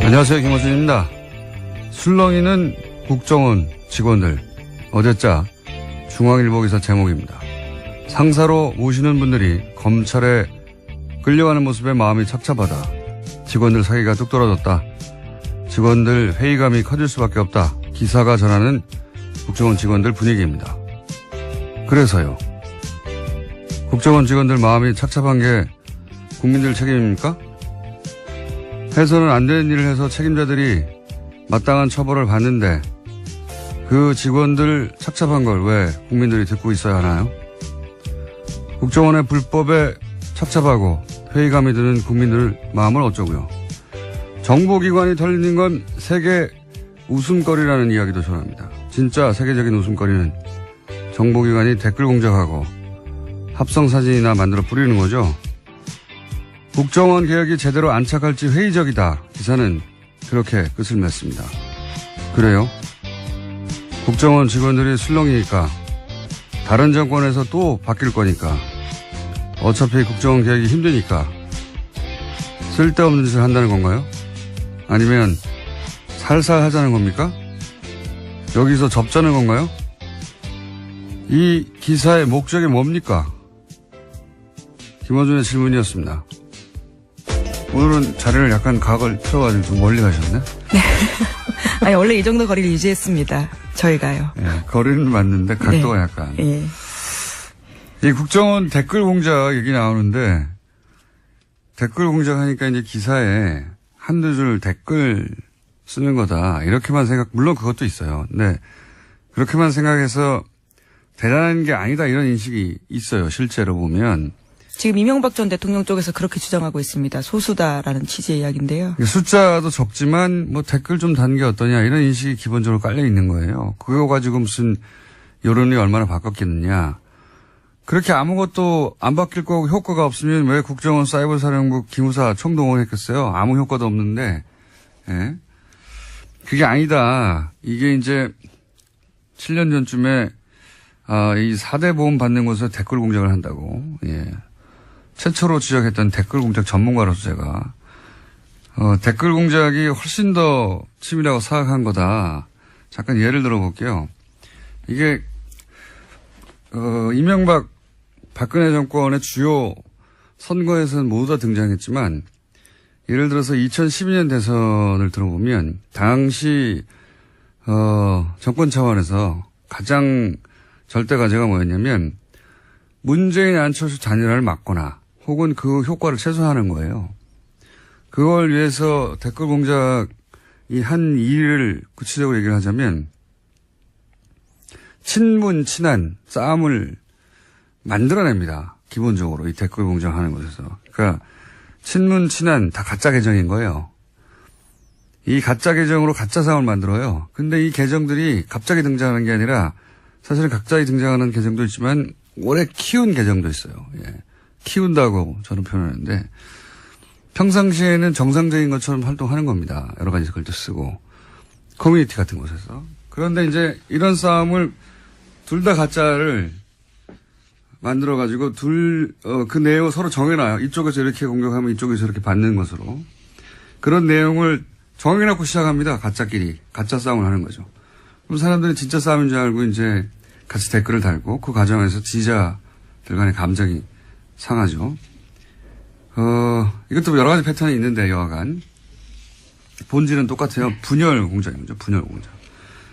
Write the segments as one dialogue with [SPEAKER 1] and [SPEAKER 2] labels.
[SPEAKER 1] 안녕하세요. 김호준입니다. 술렁이는 국정원 직원들. 어제자 중앙일보 기사 제목입니다. 상사로 모시는 분들이 검찰에 끌려가는 모습에 마음이 착잡하다. 직원들 사기가 뚝 떨어졌다. 직원들 회의감이 커질 수밖에 없다. 기사가 전하는 국정원 직원들 분위기입니다. 그래서요. 국정원 직원들 마음이 착잡한 게 국민들 책임입니까? 해서는 안 되는 일을 해서 책임자들이 마땅한 처벌을 받는데 그 직원들 착잡한 걸 왜 국민들이 듣고 있어야 하나요? 국정원의 불법에 착잡하고 회의감이 드는 국민들 마음을 어쩌고요. 정보기관이 털리는 건 세계 웃음거리라는 이야기도 전합니다. 진짜 세계적인 웃음거리는 정보기관이 댓글 공작하고 합성사진이나 만들어 뿌리는 거죠. 국정원 개혁이 제대로 안착할지 회의적이다. 기사는 그렇게 끝을 맺습니다. 그래요? 국정원 직원들이 술렁이니까 다른 정권에서 또 바뀔 거니까 어차피 국정원 개혁이 힘드니까 쓸데없는 짓을 한다는 건가요? 아니면 살살 하자는 겁니까? 여기서 접자는 건가요? 이 기사의 목적이 뭡니까? 김어준의 질문이었습니다. 오늘은 자리를 약간 각을 틀어가지고 좀 멀리 가셨네?
[SPEAKER 2] 네. 아니, 원래 이 정도 거리를 유지했습니다. 저희가요.
[SPEAKER 1] 네, 거리는 맞는데 각도가
[SPEAKER 2] 네.
[SPEAKER 1] 약간.
[SPEAKER 2] 예.
[SPEAKER 1] 이 국정원 댓글 공작 얘기 나오는데 댓글 공작하니까 이제 기사에 한두 줄 댓글 쓰는 거다. 이렇게만 물론 그것도 있어요. 근데 그렇게만 생각해서 대단한 게 아니다 이런 인식이 있어요. 실제로 보면.
[SPEAKER 2] 지금 이명박 전 대통령 쪽에서 그렇게 주장하고 있습니다. 소수다라는 취지의 이야기인데요.
[SPEAKER 1] 숫자도 적지만 뭐 댓글 좀 단 게 어떠냐 이런 인식이 기본적으로 깔려 있는 거예요. 그거 가지고 무슨 여론이 얼마나 바뀌었겠느냐. 그렇게 아무것도 안 바뀔 거고 효과가 없으면 왜 국정원 사이버사령부 기무사 총동원했겠어요. 아무 효과도 없는데. 예. 그게 아니다. 이게 이제 7년 전쯤에 이 4대 보험 받는 곳에서 댓글 공작을 한다고. 예. 최초로 지적했던 댓글 공작 전문가로서 제가 댓글 공작이 훨씬 더 치밀하고 사악한 거다. 잠깐 예를 들어볼게요. 이게 이명박 박근혜 정권의 주요 선거에서는 모두 다 등장했지만 예를 들어서 2012년 대선을 들어보면 당시 정권 차원에서 가장 절대 과제가 뭐였냐면 문재인 안철수 단일화를 막거나 혹은 그 효과를 최소화하는 거예요. 그걸 위해서 댓글 공작이 한 일을 구체적으로 얘기를 하자면 친문 친한 싸움을 만들어냅니다. 기본적으로 이 댓글 공작하는 곳에서. 그러니까 친문 친한 다 가짜 계정인 거예요. 이 가짜 계정으로 가짜 싸움을 만들어요. 근데 이 계정들이 갑자기 등장하는 게 아니라 사실은 각자에 등장하는 계정도 있지만 오래 키운 계정도 있어요. 예. 키운다고 저는 표현하는데 평상시에는 정상적인 것처럼 활동하는 겁니다. 여러 가지 글도 쓰고 커뮤니티 같은 곳에서. 그런데 이제 이런 싸움을 둘 다 가짜를 만들어가지고 그 내용을 서로 정해놔요. 이쪽에서 이렇게 공격하면 이쪽에서 이렇게 받는 것으로. 그런 내용을 정해놓고 시작합니다. 가짜끼리. 가짜 싸움을 하는 거죠. 그럼 사람들이 진짜 싸움인 줄 알고 이제 같이 댓글을 달고 그 과정에서 지지자들 간의 감정이 상하죠. 이것도 여러 가지 패턴이 있는데 여하간. 본질은 똑같아요. 분열 공작입니다. 분열 공작.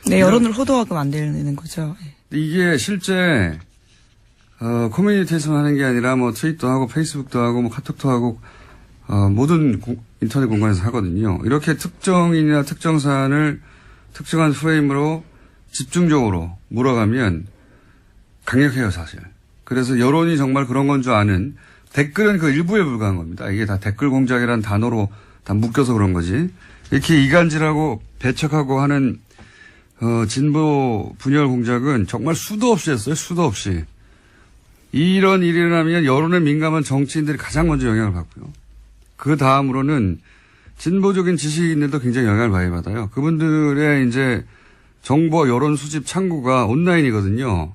[SPEAKER 2] 네, 여론을 호도하게 만들는 거죠.
[SPEAKER 1] 이게 실제 커뮤니티에서만 하는 게 아니라 뭐 트윗도 하고 페이스북도 하고 뭐 카톡도 하고 모든 인터넷 공간에서 하거든요. 이렇게 특정인이나 특정 사안을 특정한 프레임으로 집중적으로 몰아가면 강력해요, 사실. 그래서 여론이 정말 그런 건 줄 아는 댓글은 그 일부에 불과한 겁니다. 이게 다 댓글 공작이라는 단어로 다 묶여서 그런 거지. 이렇게 이간질하고 배척하고 하는 진보 분열 공작은 정말 수도 없이 했어요. 수도 없이. 이런 일이 일어나면 여론에 민감한 정치인들이 가장 먼저 영향을 받고요. 그 다음으로는 진보적인 지식인들도 굉장히 영향을 많이 받아요. 그분들의 이제 정보 여론 수집 창구가 온라인이거든요.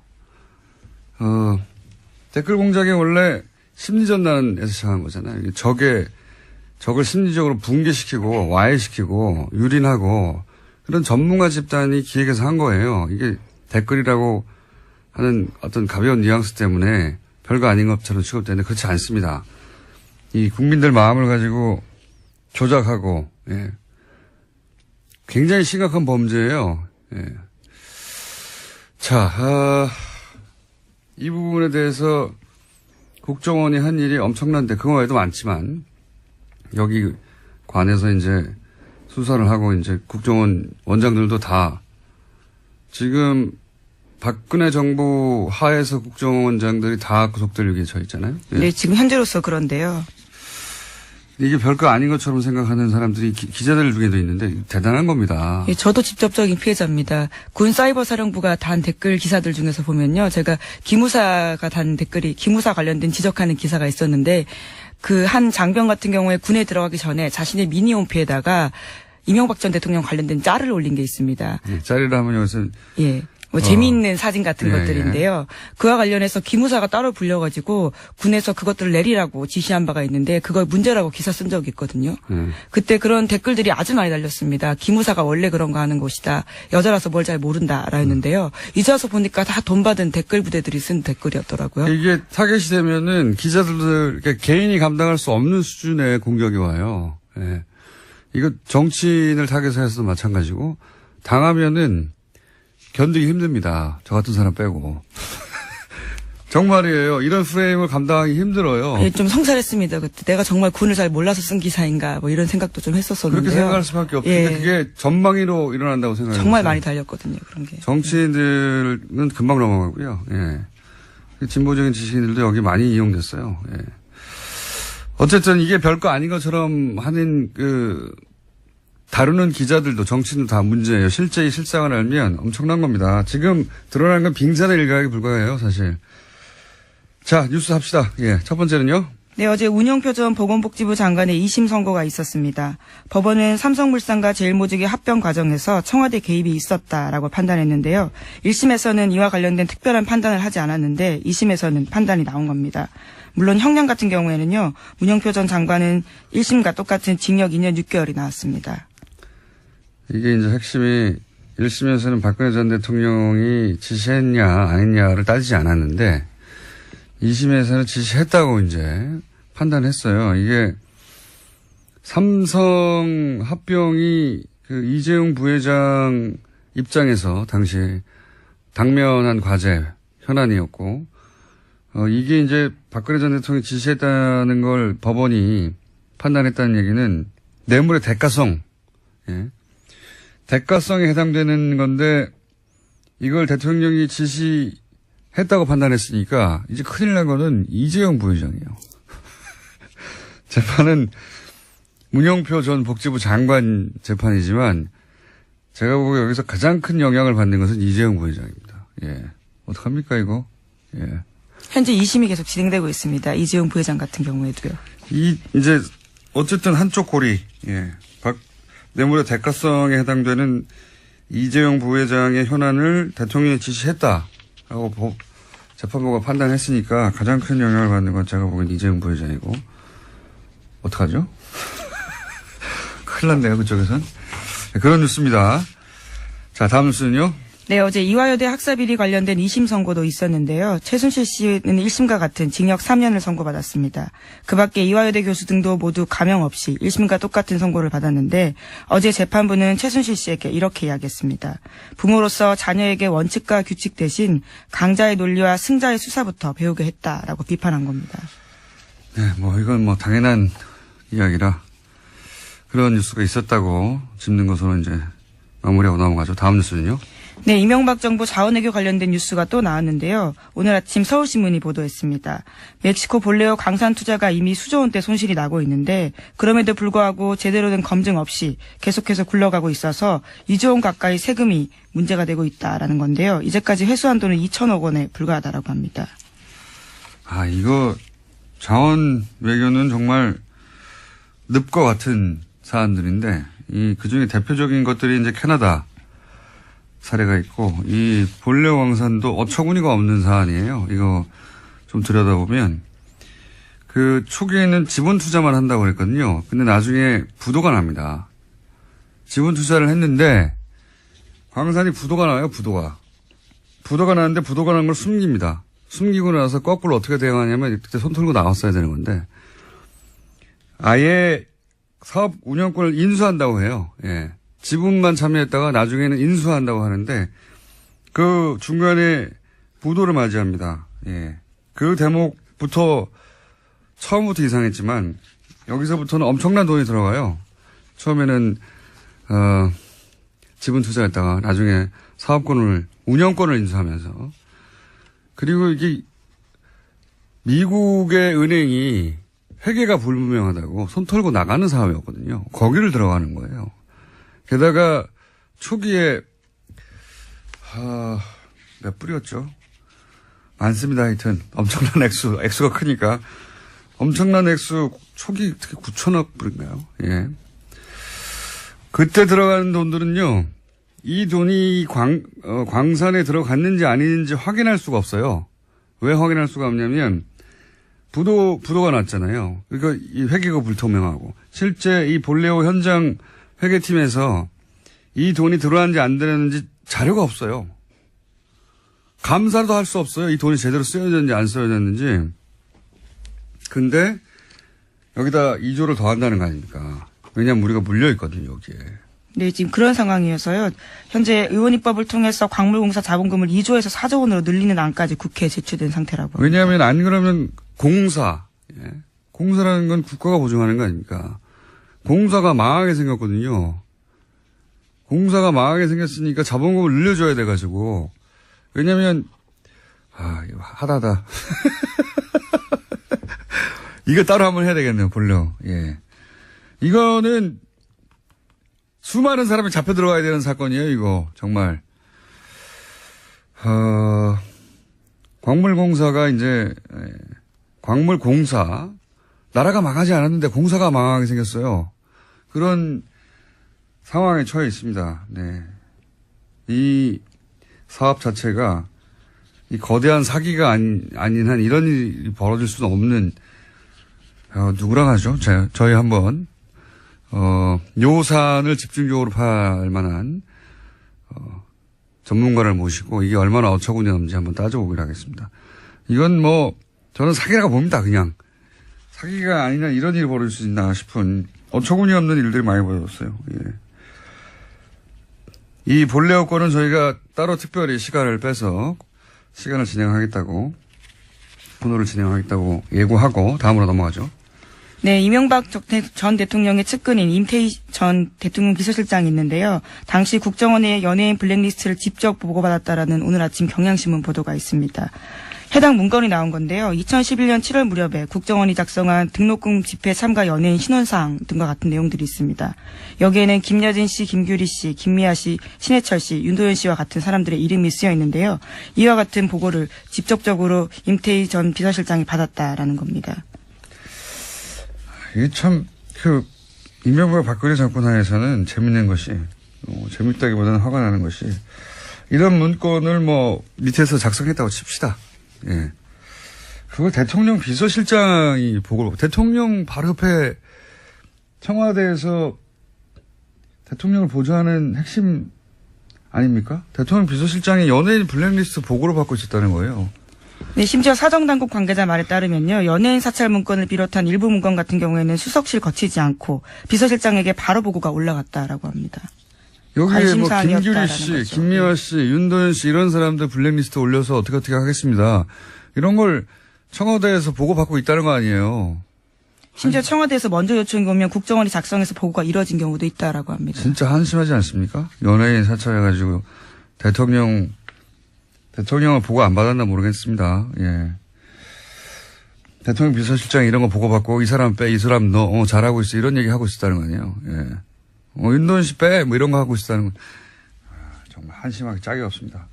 [SPEAKER 1] 댓글 공작이 원래 심리전단에서 시작한 거잖아요. 적의 적을 심리적으로 붕괴시키고 와해시키고 유린하고 그런 전문가 집단이 기획해서 한 거예요. 이게 댓글이라고 하는 어떤 가벼운 뉘앙스 때문에 별거 아닌 것처럼 취급되는데 그렇지 않습니다. 이 국민들 마음을 가지고 조작하고 예. 굉장히 심각한 범죄예요. 예. 자, 이 부분에 대해서 국정원이 한 일이 엄청난데 그거 외에도 많지만 여기 관해서 이제 수사를 하고 이제 국정원 원장들도 다 지금 박근혜 정부 하에서 국정원장들이 다 구속될 위기에 처해 있잖아요. 예.
[SPEAKER 2] 네, 지금 현재로서 그런데요.
[SPEAKER 1] 이게 별거 아닌 것처럼 생각하는 사람들이 기자들 중에도 있는데 대단한 겁니다.
[SPEAKER 2] 예, 저도 직접적인 피해자입니다. 군 사이버사령부가 단 댓글 기사들 중에서 보면요. 제가 기무사가 단 댓글이 기무사 관련된 지적하는 기사가 있었는데 그 한 장병 같은 경우에 군에 들어가기 전에 자신의 미니홈피에다가 이명박 전 대통령 관련된 짤을 올린 게 있습니다.
[SPEAKER 1] 예, 짤이라 하면 여기서
[SPEAKER 2] 예. 뭐 재미있는 사진 같은
[SPEAKER 1] 예,
[SPEAKER 2] 것들인데요. 그와 관련해서 기무사가 따로 불려가지고 군에서 그것들을 내리라고 지시한 바가 있는데 그걸 문제라고 기사 쓴 적이 있거든요. 그때 그런 댓글들이 아주 많이 달렸습니다. 기무사가 원래 그런 거 하는 곳이다. 여자라서 뭘 잘 모른다라 했는데요. 이제 와서 보니까 다 돈 받은 댓글 부대들이 쓴 댓글이었더라고요.
[SPEAKER 1] 이게 타겟이 되면은 기자들 그러니까 개인이 감당할 수 없는 수준의 공격이 와요. 예. 이거 정치인을 타겟해서도 마찬가지고 당하면은 견디기 힘듭니다. 저 같은 사람 빼고. 정말이에요. 이런 프레임을 감당하기 힘들어요.
[SPEAKER 2] 예, 좀 성찰했습니다. 그때 내가 정말 군을 잘 몰라서 쓴 기사인가 뭐 이런 생각도 좀 했었었는데요.
[SPEAKER 1] 그렇게 생각할 수밖에 없는데
[SPEAKER 2] 예.
[SPEAKER 1] 그게 전망위로 일어난다고 생각해요.
[SPEAKER 2] 정말 많이 달렸거든요. 그런 게.
[SPEAKER 1] 정치인들은 금방 넘어가고요. 예. 진보적인 지식인들도 여기 많이 이용됐어요. 예. 어쨌든 이게 별거 아닌 것처럼 하는 다루는 기자들도 정치인도 다 문제예요. 실제 이 실상을 알면 엄청난 겁니다. 지금 드러난 건 빙산의 일각에 불과해요, 사실. 자, 뉴스 합시다. 예, 첫 번째는요.
[SPEAKER 2] 네, 어제 운영표 전 보건복지부 장관의 2심 선고가 있었습니다. 법원은 삼성물산과 제일모직의 합병 과정에서 청와대 개입이 있었다라고 판단했는데요. 1심에서는 이와 관련된 특별한 판단을 하지 않았는데 2심에서는 판단이 나온 겁니다. 물론 형량 같은 경우에는요. 운영표 전 장관은 1심과 똑같은 징역 2년 6개월이 나왔습니다.
[SPEAKER 1] 이게 이제 핵심이 1심에서는 박근혜 전 대통령이 지시했냐 안 했냐를 따지지 않았는데 2심에서는 지시했다고 이제 판단했어요. 이게 삼성 합병이 그 이재용 부회장 입장에서 당시 당면한 과제 현안이었고 이게 이제 박근혜 전 대통령이 지시했다는 걸 법원이 판단했다는 얘기는 뇌물의 대가성, 예. 대가성에 해당되는 건데 이걸 대통령이 지시했다고 판단했으니까 이제 큰일 난 거는 이재용 부회장이에요. 재판은 문영표 전 복지부 장관 재판이지만 제가 보기에 여기서 가장 큰 영향을 받는 것은 이재용 부회장입니다. 예. 어떡합니까 이거? 예.
[SPEAKER 2] 현재 2심이 계속 진행되고 있습니다. 이재용 부회장 같은 경우에도요.
[SPEAKER 1] 이제 어쨌든 한쪽 고리, 예. 뇌물의 대가성에 해당되는 이재용 부회장의 현안을 대통령이 지시했다라고 재판부가 판단했으니까 가장 큰 영향을 받는 건 제가 보기엔 이재용 부회장이고 어떡하죠? 큰일 났네요 그쪽에선. 네, 그런 뉴스입니다. 자 다음 뉴스는요.
[SPEAKER 2] 네, 어제 이화여대 학사비리 관련된 2심 선고도 있었는데요. 최순실 씨는 1심과 같은 징역 3년을 선고받았습니다. 그 밖에 이화여대 교수 등도 모두 감형 없이 1심과 똑같은 선고를 받았는데 어제 재판부는 최순실 씨에게 이렇게 이야기했습니다. 부모로서 자녀에게 원칙과 규칙 대신 강자의 논리와 승자의 수사부터 배우게 했다라고 비판한 겁니다.
[SPEAKER 1] 네, 뭐 이건 뭐 당연한 이야기라 그런 뉴스가 있었다고 짚는 것으로 이제 마무리하고 넘어가죠. 다음 뉴스는요.
[SPEAKER 2] 네, 이명박 정부 자원외교 관련된 뉴스가 또 나왔는데요. 오늘 아침 서울신문이 보도했습니다. 멕시코 볼레오 강산 투자가 이미 수조 원대 손실이 나고 있는데 그럼에도 불구하고 제대로 된 검증 없이 계속해서 굴러가고 있어서 2조 원 가까이 세금이 문제가 되고 있다라는 건데요. 이제까지 회수한 돈은 2천억 원에 불과하다라고 합니다.
[SPEAKER 1] 아, 이거 자원 외교는 정말 늪과 같은 사안들인데 그중에 대표적인 것들이 이제 캐나다 사례가 있고 이 볼레오 광산도 어처구니가 없는 사안이에요. 이거 좀 들여다보면 그 초기에는 지분 투자만 한다고 그랬거든요. 근데 나중에 부도가 납니다. 지분 투자를 했는데 광산이 부도가 나요, 부도가. 부도가 나는데 부도가 난 걸 숨깁니다. 숨기고 나서 거꾸로 어떻게 대응하냐면 그때 손 털고 나왔어야 되는 건데 아예 사업 운영권을 인수한다고 해요. 예. 지분만 참여했다가 나중에는 인수한다고 하는데 그 중간에 부도를 맞이합니다. 예. 그 대목부터 처음부터 이상했지만 여기서부터는 엄청난 돈이 들어가요. 처음에는 지분 투자했다가 나중에 사업권을 운영권을 인수하면서 그리고 이게 미국의 은행이 회계가 불분명하다고 손 털고 나가는 사업이었거든요. 거기를 들어가는 거예요. 게다가 초기에 몇 불이었죠? 많습니다. 하여튼 엄청난 액수가 크니까 엄청난 액수 초기 특히 9천억 불인가요? 예. 그때 들어가는 돈들은요. 이 돈이 광산에 들어갔는지 아닌지 확인할 수가 없어요. 왜 확인할 수가 없냐면 부도가 났잖아요. 그러니까 이 회계가 불투명하고 실제 이 볼레오 현장 회계팀에서 이 돈이 들어왔는지 안 들어왔는지 자료가 없어요. 감사도 할 수 없어요. 이 돈이 제대로 쓰여졌는지 안 쓰여졌는지. 근데 여기다 2조를 더 한다는 거 아닙니까? 왜냐하면 우리가 물려있거든요, 여기에.
[SPEAKER 2] 네, 지금 그런 상황이어서요. 현재 의원 입법을 통해서 광물공사 자본금을 2조에서 4조 원으로 늘리는 안까지 국회에 제출된 상태라고 합니다.
[SPEAKER 1] 왜냐하면 안 그러면 공사. 예. 공사라는 건 국가가 보증하는 거 아닙니까? 공사가 망하게 생겼거든요. 공사가 망하게 생겼으니까 자본금을 늘려줘야 돼가지고. 왜냐면, 이거 하다하다. 이거 따로 한번 해야 되겠네요, 볼려. 예. 이거는 수많은 사람이 잡혀 들어가야 되는 사건이에요, 이거. 정말. 광물공사가 이제, 광물공사. 나라가 망하지 않았는데 공사가 망하게 생겼어요. 그런 상황에 처해 있습니다. 네. 이 사업 자체가 이 거대한 사기가 아닌 한 이런 일이 벌어질 수는 없는, 누구랑 하죠? 저희 한번, 요산을 집중적으로 팔 만한, 전문가를 모시고 이게 얼마나 어처구니없는지 한번 따져보기로 하겠습니다. 이건 저는 사기라고 봅니다, 그냥. 사기가 아니라 이런 일이 벌어질 수 있나 싶은 어처구니없는 일들이 많이 벌어졌어요. 예. 이 볼레오 건은 저희가 따로 특별히 시간을 빼서 시간을 진행하겠다고, 코너를 진행하겠다고 예고하고 다음으로 넘어가죠.
[SPEAKER 2] 네, 이명박 전 대통령의 측근인 임태희 전 대통령 비서실장이 있는데요. 당시 국정원의 연예인 블랙리스트를 직접 보고받았다라는 오늘 아침 경향신문 보도가 있습니다. 해당 문건이 나온 건데요. 2011년 7월 무렵에 국정원이 작성한 등록금 집회 참가 연예인 신원사항 등과 같은 내용들이 있습니다. 여기에는 김여진 씨, 김규리 씨, 김미아 씨, 신해철 씨, 윤도현 씨와 같은 사람들의 이름이 쓰여 있는데요. 이와 같은 보고를 직접적으로 임태희 전 비서실장이 받았다라는 겁니다.
[SPEAKER 1] 이게 참, 이명박 박근혜 정권 하에서는 재밌는 것이, 재밌다기보다는 화가 나는 것이, 이런 문건을 밑에서 작성했다고 칩시다. 예. 그걸 대통령 비서실장이 보고, 대통령 바로 옆에 청와대에서 대통령을 보좌하는 핵심 아닙니까? 대통령 비서실장이 연예인 블랙리스트 보고를 받고 있었다는 거예요.
[SPEAKER 2] 네, 심지어 사정당국 관계자 말에 따르면요. 연예인 사찰 문건을 비롯한 일부 문건 같은 경우에는 수석실 거치지 않고 비서실장에게 바로 보고가 올라갔다라고 합니다.
[SPEAKER 1] 여기에 김규리 씨, 김미화 씨, 윤도현 씨 이런 사람들 블랙리스트 올려서 어떻게 하겠습니다. 이런 걸 청와대에서 보고받고 있다는 거 아니에요.
[SPEAKER 2] 심지어 청와대에서 먼저 요청이 오면 국정원이 작성해서 보고가 이뤄진 경우도 있다라고 합니다.
[SPEAKER 1] 진짜 한심하지 않습니까? 연예인 사찰해가지고 대통령을 보고 안 받았나 모르겠습니다. 예. 대통령 비서실장이 이런 거 보고받고 이 사람 빼, 이 사람 너 잘하고 있어 이런 얘기 하고 있었다는 거 아니에요. 예. 윤도현 씨 빼, 이런 거 하고 있었다는 건 정말 한심하게 짝이 없습니다.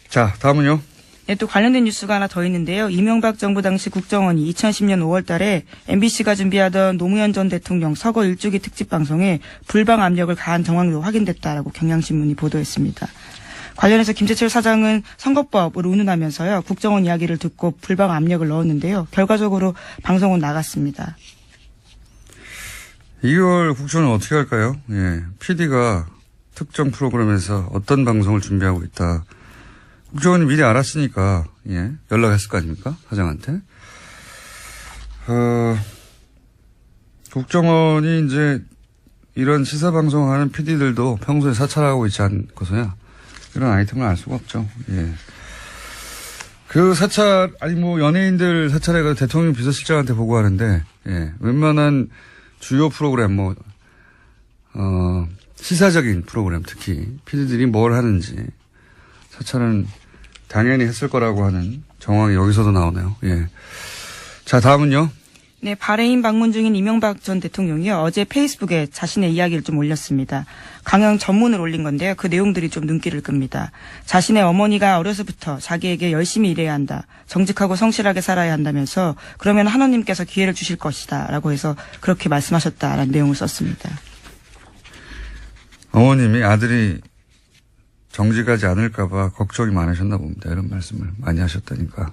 [SPEAKER 1] 자, 다음은요.
[SPEAKER 2] 네, 또 관련된 뉴스가 하나 더 있는데요. 이명박 정부 당시 국정원이 2010년 5월 달에 MBC가 준비하던 노무현 전 대통령 서거 1주기 특집 방송에 불방 압력을 가한 정황도 확인됐다라고 경향신문이 보도했습니다. 관련해서 김재철 사장은 선거법을 운운하면서요. 국정원 이야기를 듣고 불방 압력을 넣었는데요. 결과적으로 방송은 나갔습니다.
[SPEAKER 1] 이걸 국정원은 어떻게 할까요? 예. PD가 특정 프로그램에서 어떤 방송을 준비하고 있다. 국정원이 미리 알았으니까, 예. 연락했을 거 아닙니까? 사장한테. 국정원이 이제 이런 시사방송 하는 PD들도 평소에 사찰하고 있지 않고서야 이런 아이템을 알 수가 없죠. 예. 그 사찰, 아니 뭐 연예인들 사찰해가 대통령 비서실장한테 보고하는데, 예. 웬만한 주요 프로그램 시사적인 프로그램 특히 PD들이 뭘 하는지 사찰은 당연히 했을 거라고 하는 정황이 여기서도 나오네요. 예. 자, 다음은요.
[SPEAKER 2] 네, 바레인 방문 중인 이명박 전 대통령이요. 어제 페이스북에 자신의 이야기를 좀 올렸습니다. 강연 전문을 올린 건데요. 그 내용들이 좀 눈길을 끕니다. 자신의 어머니가 어려서부터 자기에게 열심히 일해야 한다. 정직하고 성실하게 살아야 한다면서 그러면 하나님께서 기회를 주실 것이다. 라고 해서 그렇게 말씀하셨다라는 내용을 썼습니다.
[SPEAKER 1] 어머님이 아들이 정직하지 않을까 봐 걱정이 많으셨나 봅니다. 이런 말씀을 많이 하셨다니까.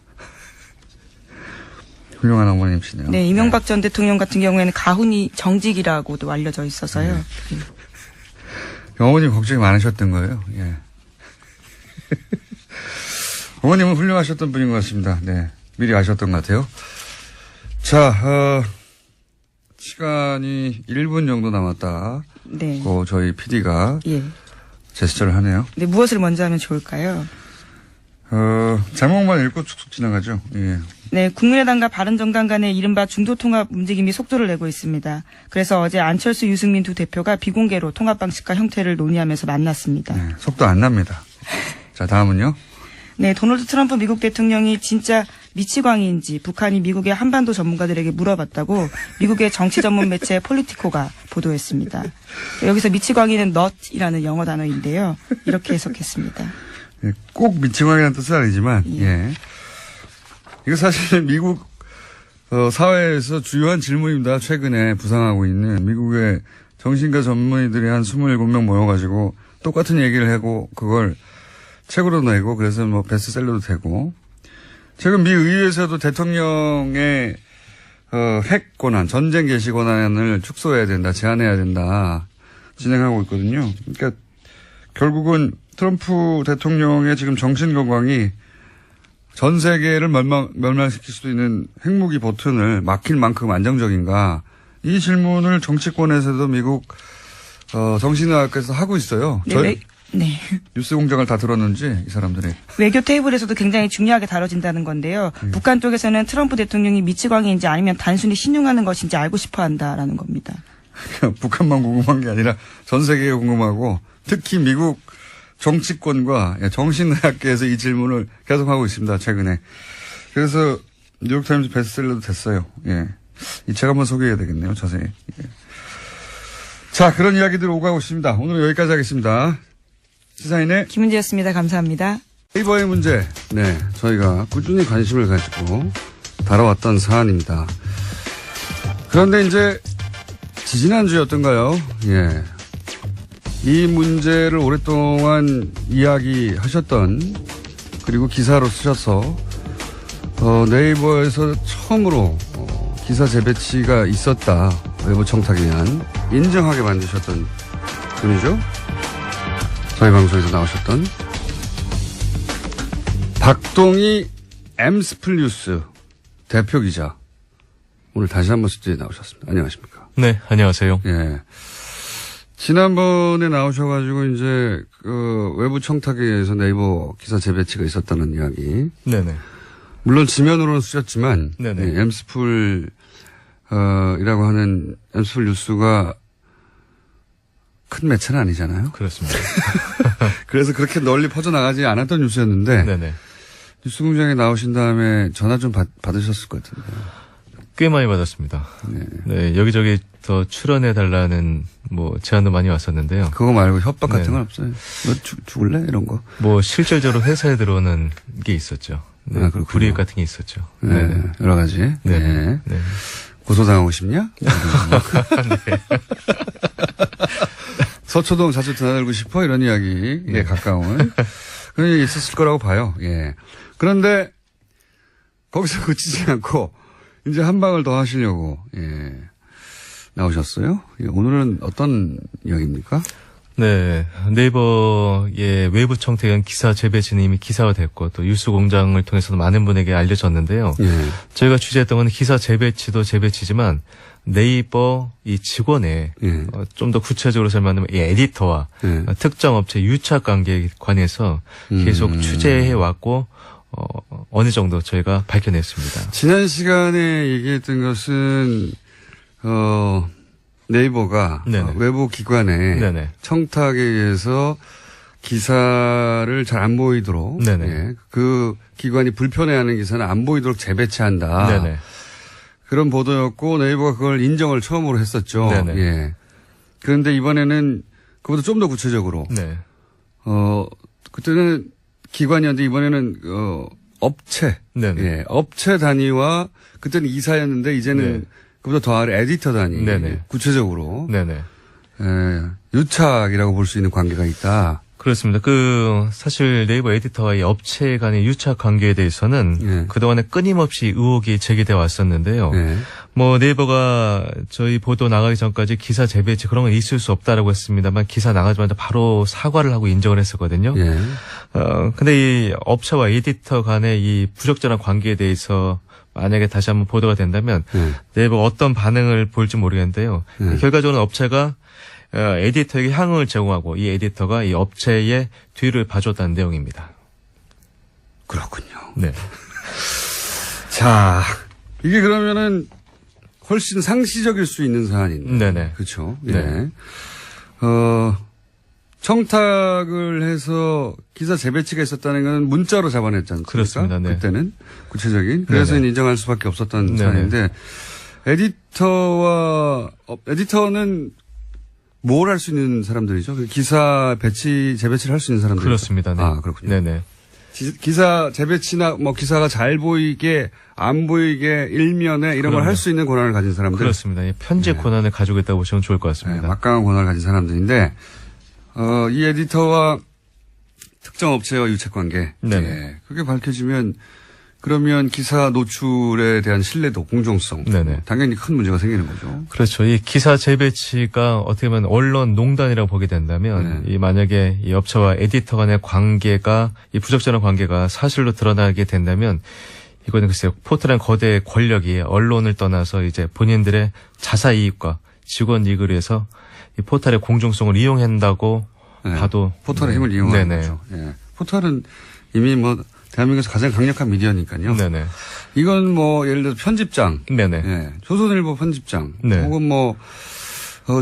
[SPEAKER 1] 훌륭한 어머님이시네요.
[SPEAKER 2] 네, 이명박 전 대통령 같은 경우에는 가훈이 정직이라고도 알려져 있어서요.
[SPEAKER 1] 네. 어머님 걱정이 많으셨던 거예요. 예. 어머님은 훌륭하셨던 분인 것 같습니다. 네. 미리 아셨던 것 같아요. 자, 시간이 1분 정도 남았다.
[SPEAKER 2] 네.
[SPEAKER 1] 저희 PD가
[SPEAKER 2] 예.
[SPEAKER 1] 제스처를 하네요.
[SPEAKER 2] 네, 무엇을 먼저 하면 좋을까요?
[SPEAKER 1] 제목만 읽고 축축 지나가죠. 예.
[SPEAKER 2] 네, 국민의당과 바른정당 간의 이른바 중도통합 움직임이 속도를 내고 있습니다. 그래서 어제 안철수, 유승민 두 대표가 비공개로 통합 방식과 형태를 논의하면서 만났습니다.
[SPEAKER 1] 네, 속도 안 납니다. 자, 다음은요.
[SPEAKER 2] 네, 도널드 트럼프 미국 대통령이 진짜 미치광이인지 북한이 미국의 한반도 전문가들에게 물어봤다고 미국의 정치 전문 매체 폴리티코가 보도했습니다. 여기서 미치광이는 not이라는 영어 단어인데요. 이렇게 해석했습니다.
[SPEAKER 1] 예, 꼭 미치광이라는 뜻은 아니지만, 예. 이거 사실 미국 사회에서 주요한 질문입니다. 최근에 부상하고 있는 미국의 정신과 전문의들이 한 27명 모여가지고 똑같은 얘기를 하고 그걸 책으로 내고 그래서 뭐 베스트셀러도 되고 최근 미 의회에서도 대통령의 핵 권한, 전쟁 개시 권한을 축소해야 된다, 제한해야 된다 진행하고 있거든요. 그러니까 결국은 트럼프 대통령의 지금 정신 건강이 전 세계를 멸망시킬 수도 있는 핵무기 버튼을 막힐 만큼 안정적인가. 이 질문을 정치권에서도 미국 정신의학에서 하고 있어요.
[SPEAKER 2] 네, 네.
[SPEAKER 1] 뉴스 공장을 다 들었는지 이 사람들이.
[SPEAKER 2] 외교 테이블에서도 굉장히 중요하게 다뤄진다는 건데요. 북한 쪽에서는 트럼프 대통령이 미치광이인지 아니면 단순히 신용하는 것인지 알고 싶어 한다라는 겁니다.
[SPEAKER 1] 북한만 궁금한 게 아니라 전 세계가 궁금하고 특히 미국 정치권과 정신의학계에서 이 질문을 계속하고 있습니다. 최근에. 그래서 뉴욕타임즈 베스트셀러도 됐어요. 예. 이 책 한번 소개해야 되겠네요. 자세히. 예. 자, 그런 이야기들 오가고 있습니다. 오늘은 여기까지 하겠습니다. 시사인의
[SPEAKER 2] 김은지였습니다. 감사합니다.
[SPEAKER 1] 네이버의 문제. 네. 저희가 꾸준히 관심을 가지고 다뤄왔던 사안입니다. 그런데 이제 지지난주였던가요? 예. 이 문제를 오랫동안 이야기하셨던 그리고 기사로 쓰셔서 네이버에서 처음으로 기사 재배치가 있었다. 외부 청탁에 의한 인정하게 만드셨던 분이죠. 저희 방송에서 나오셨던 박동희 엠스플 뉴스 대표 기자. 오늘 다시 한번 스튜디오에 나오셨습니다. 안녕하십니까.
[SPEAKER 3] 네, 안녕하세요.
[SPEAKER 1] 예. 지난번에 나오셔가지고 이제 외부 청탁에 의해서 네이버 기사 재배치가 있었다는 이야기.
[SPEAKER 3] 네네.
[SPEAKER 1] 물론 지면으로는 쓰셨지만
[SPEAKER 3] 네네.
[SPEAKER 1] 예, 엠스풀 이라고 하는 엠스풀 뉴스가 큰 매체는 아니잖아요.
[SPEAKER 3] 그렇습니다.
[SPEAKER 1] 그래서 그렇게 널리 퍼져나가지 않았던 뉴스였는데
[SPEAKER 3] 네네.
[SPEAKER 1] 뉴스공장에 나오신 다음에 전화 좀 받으셨을 것 같은데.
[SPEAKER 3] 꽤 많이 받았습니다. 네, 여기저기 더 출연해달라는 제안도 많이 왔었는데요.
[SPEAKER 1] 그거 말고 협박 같은
[SPEAKER 3] 네.
[SPEAKER 1] 건 없어요. 너 죽을래? 이런 거.
[SPEAKER 3] 실질적으로 회사에 들어오는 게 있었죠. 네,
[SPEAKER 1] 그렇군요.
[SPEAKER 3] 불이익 같은 게 있었죠.
[SPEAKER 1] 네.
[SPEAKER 3] 네.
[SPEAKER 1] 여러 가지.
[SPEAKER 3] 네.
[SPEAKER 1] 네.
[SPEAKER 3] 네.
[SPEAKER 1] 고소당하고 싶냐? 서초동 자주 드나들고 싶어? 이런 이야기에 가까운. 그런 일이 있었을 거라고 봐요. 예. 그런데 거기서 그치지 않고 이제 한 방을 더 하시려고 나오셨어요. 예, 오늘은 어떤 이야기입니까?
[SPEAKER 3] 네, 네이버의 외부 청탁은 기사 재배치는 이미 기사화됐고 또 뉴스공장을 통해서도 많은 분에게 알려졌는데요.
[SPEAKER 1] 예.
[SPEAKER 3] 저희가 취재했던 건 기사 재배치도 재배치지만 네이버 이 직원의
[SPEAKER 1] 예.
[SPEAKER 3] 좀 더 구체적으로 설명하면 이 에디터와
[SPEAKER 1] 예.
[SPEAKER 3] 특정 업체 유착 관계에 관해서 계속 취재해 왔고 어느 정도 저희가 밝혀냈습니다.
[SPEAKER 1] 지난 시간에 얘기했던 것은 네이버가 외부 기관의
[SPEAKER 3] 네네.
[SPEAKER 1] 청탁에 의해서 기사를 잘 안 보이도록 예, 그 기관이 불편해하는 기사는 안 보이도록 재배치한다.
[SPEAKER 3] 네네.
[SPEAKER 1] 그런 보도였고 네이버가 그걸 인정을 처음으로 했었죠.
[SPEAKER 3] 네네.
[SPEAKER 1] 예. 그런데 이번에는 그보다 좀 더 구체적으로
[SPEAKER 3] 네.
[SPEAKER 1] 그때는 기관이었는데 이번에는 업체,
[SPEAKER 3] 네네.
[SPEAKER 1] 예, 업체 단위와 그때는 이사였는데 이제는
[SPEAKER 3] 네.
[SPEAKER 1] 그보다 더 아래 에디터 단위,
[SPEAKER 3] 네네.
[SPEAKER 1] 구체적으로
[SPEAKER 3] 네네.
[SPEAKER 1] 유착이라고 볼 수 있는 관계가 있다.
[SPEAKER 3] 그렇습니다. 사실 네이버 에디터와 이 업체 간의 유착 관계에 대해서는
[SPEAKER 1] 예.
[SPEAKER 3] 그동안에 끊임없이 의혹이 제기되어 왔었는데요.
[SPEAKER 1] 예.
[SPEAKER 3] 네이버가 저희 보도 나가기 전까지 기사 재배치 그런 건 있을 수 없다라고 했습니다만 기사 나가자마자 바로 사과를 하고 인정을 했었거든요.
[SPEAKER 1] 예.
[SPEAKER 3] 근데 이 업체와 에디터 간의 이 부적절한 관계에 대해서 만약에 다시 한번 보도가 된다면 네이버가 어떤 반응을 볼지 모르겠는데요. 결과적으로 업체가 에디터에게 향응을 제공하고 이 에디터가 이 업체의 뒤를 봐줬다는 내용입니다.
[SPEAKER 1] 그렇군요.
[SPEAKER 3] 네.
[SPEAKER 1] 자, 이게 그러면은 훨씬 상시적일 수 있는 사안인데.
[SPEAKER 3] 네네.
[SPEAKER 1] 그렇죠.
[SPEAKER 3] 네.
[SPEAKER 1] 예. 청탁을 해서 기사 재배치가 있었다는 건 문자로 잡아냈지 않습니까?
[SPEAKER 3] 그렇습니다. 네.
[SPEAKER 1] 그때는 구체적인. 그래서 인정할 수밖에 없었던 사안인데 에디터는 뭘 할 수 있는 사람들이죠? 기사 재배치를 할 수 있는 사람들.
[SPEAKER 3] 그렇습니다. 네.
[SPEAKER 1] 아, 그렇군요.
[SPEAKER 3] 네네.
[SPEAKER 1] 기사 재배치나 기사가 잘 보이게 안 보이게 일면에 이런 걸 할 수 있는 권한을 가진 사람들.
[SPEAKER 3] 그렇습니다. 편집 권한을 가지고 있다고 보시면 좋을 것 같습니다.
[SPEAKER 1] 네, 막강한 권한을 가진 사람들인데 이 에디터와 특정 업체와 유착 관계. 네. 그게 밝혀지면 그러면 기사 노출에 대한 신뢰도, 공정성.
[SPEAKER 3] 네네.
[SPEAKER 1] 당연히 큰 문제가 생기는 거죠.
[SPEAKER 3] 그렇죠. 이 기사 재배치가 어떻게 보면 언론 농단이라고 보게 된다면 이 만약에 이 업체와 에디터 간의 관계가 이 부적절한 관계가 사실로 드러나게 된다면 이거는 글쎄요. 포털의 거대 권력이 언론을 떠나서 이제 본인들의 자사 이익과 직원 이익을 위해서 이 포털의 공정성을 이용한다고 봐도
[SPEAKER 1] 포털의 힘을 이용하는 거죠. 예. 포털은 이미 대한민국에서 가장 강력한 미디어니까요.
[SPEAKER 3] 네네.
[SPEAKER 1] 이건 예를 들어서 편집장.
[SPEAKER 3] 네네.
[SPEAKER 1] 예. 조선일보 편집장.
[SPEAKER 3] 네.
[SPEAKER 1] 혹은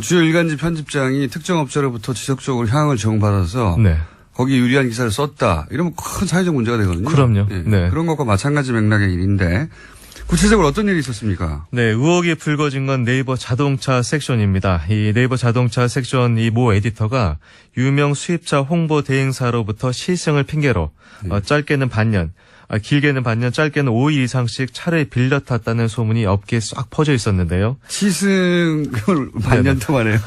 [SPEAKER 1] 주요 일간지 편집장이 특정 업체로부터 지속적으로 향을 제공받아서 거기 유리한 기사를 썼다. 이러면 큰 사회적 문제가 되거든요.
[SPEAKER 3] 그럼요.
[SPEAKER 1] 예.
[SPEAKER 3] 네.
[SPEAKER 1] 그런 것과 마찬가지 맥락의 일인데 구체적으로 어떤 일이 있었습니까?
[SPEAKER 3] 네, 의혹이 불거진 건 네이버 자동차 섹션입니다. 이 네이버 자동차 섹션 이 모 에디터가 유명 수입차 홍보 대행사로부터 시승을 핑계로 짧게는 반년, 길게는 반년, 짧게는 5일 이상씩 차를 빌려 탔다는 소문이 업계에 싹 퍼져 있었는데요.
[SPEAKER 1] 시승을 반년 동안 해요?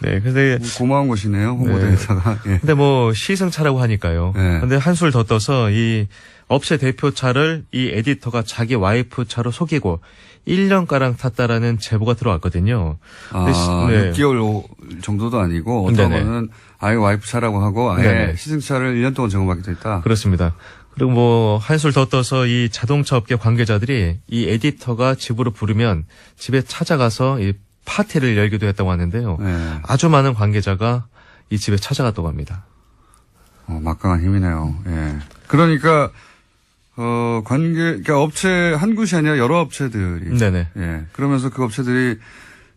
[SPEAKER 3] 네, 근데
[SPEAKER 1] 고마운 곳이네요, 홍보 대행사가. 예.
[SPEAKER 3] 근데 시승차라고 하니까요. 근데 한술 더 떠서 이 업체 대표 차를 이 에디터가 자기 와이프 차로 속이고 1년가량 탔다라는 제보가 들어왔거든요.
[SPEAKER 1] 6개월 정도도 아니고 어떤 거는 아예 와이프 차라고 하고 아예 시승차를 1년 동안 제공받기도 했다.
[SPEAKER 3] 그렇습니다. 그리고 한술 더 떠서 이 자동차 업계 관계자들이 이 에디터가 집으로 부르면 집에 찾아가서 이 파티를 열기도 했다고 하는데요. 아주 많은 관계자가 이 집에 찾아갔다고 합니다.
[SPEAKER 1] 막강한 힘이네요. 예. 그러니까 그러니까 업체 한 곳이 아니라 여러 업체들이.
[SPEAKER 3] 네네.
[SPEAKER 1] 예. 그러면서 그 업체들이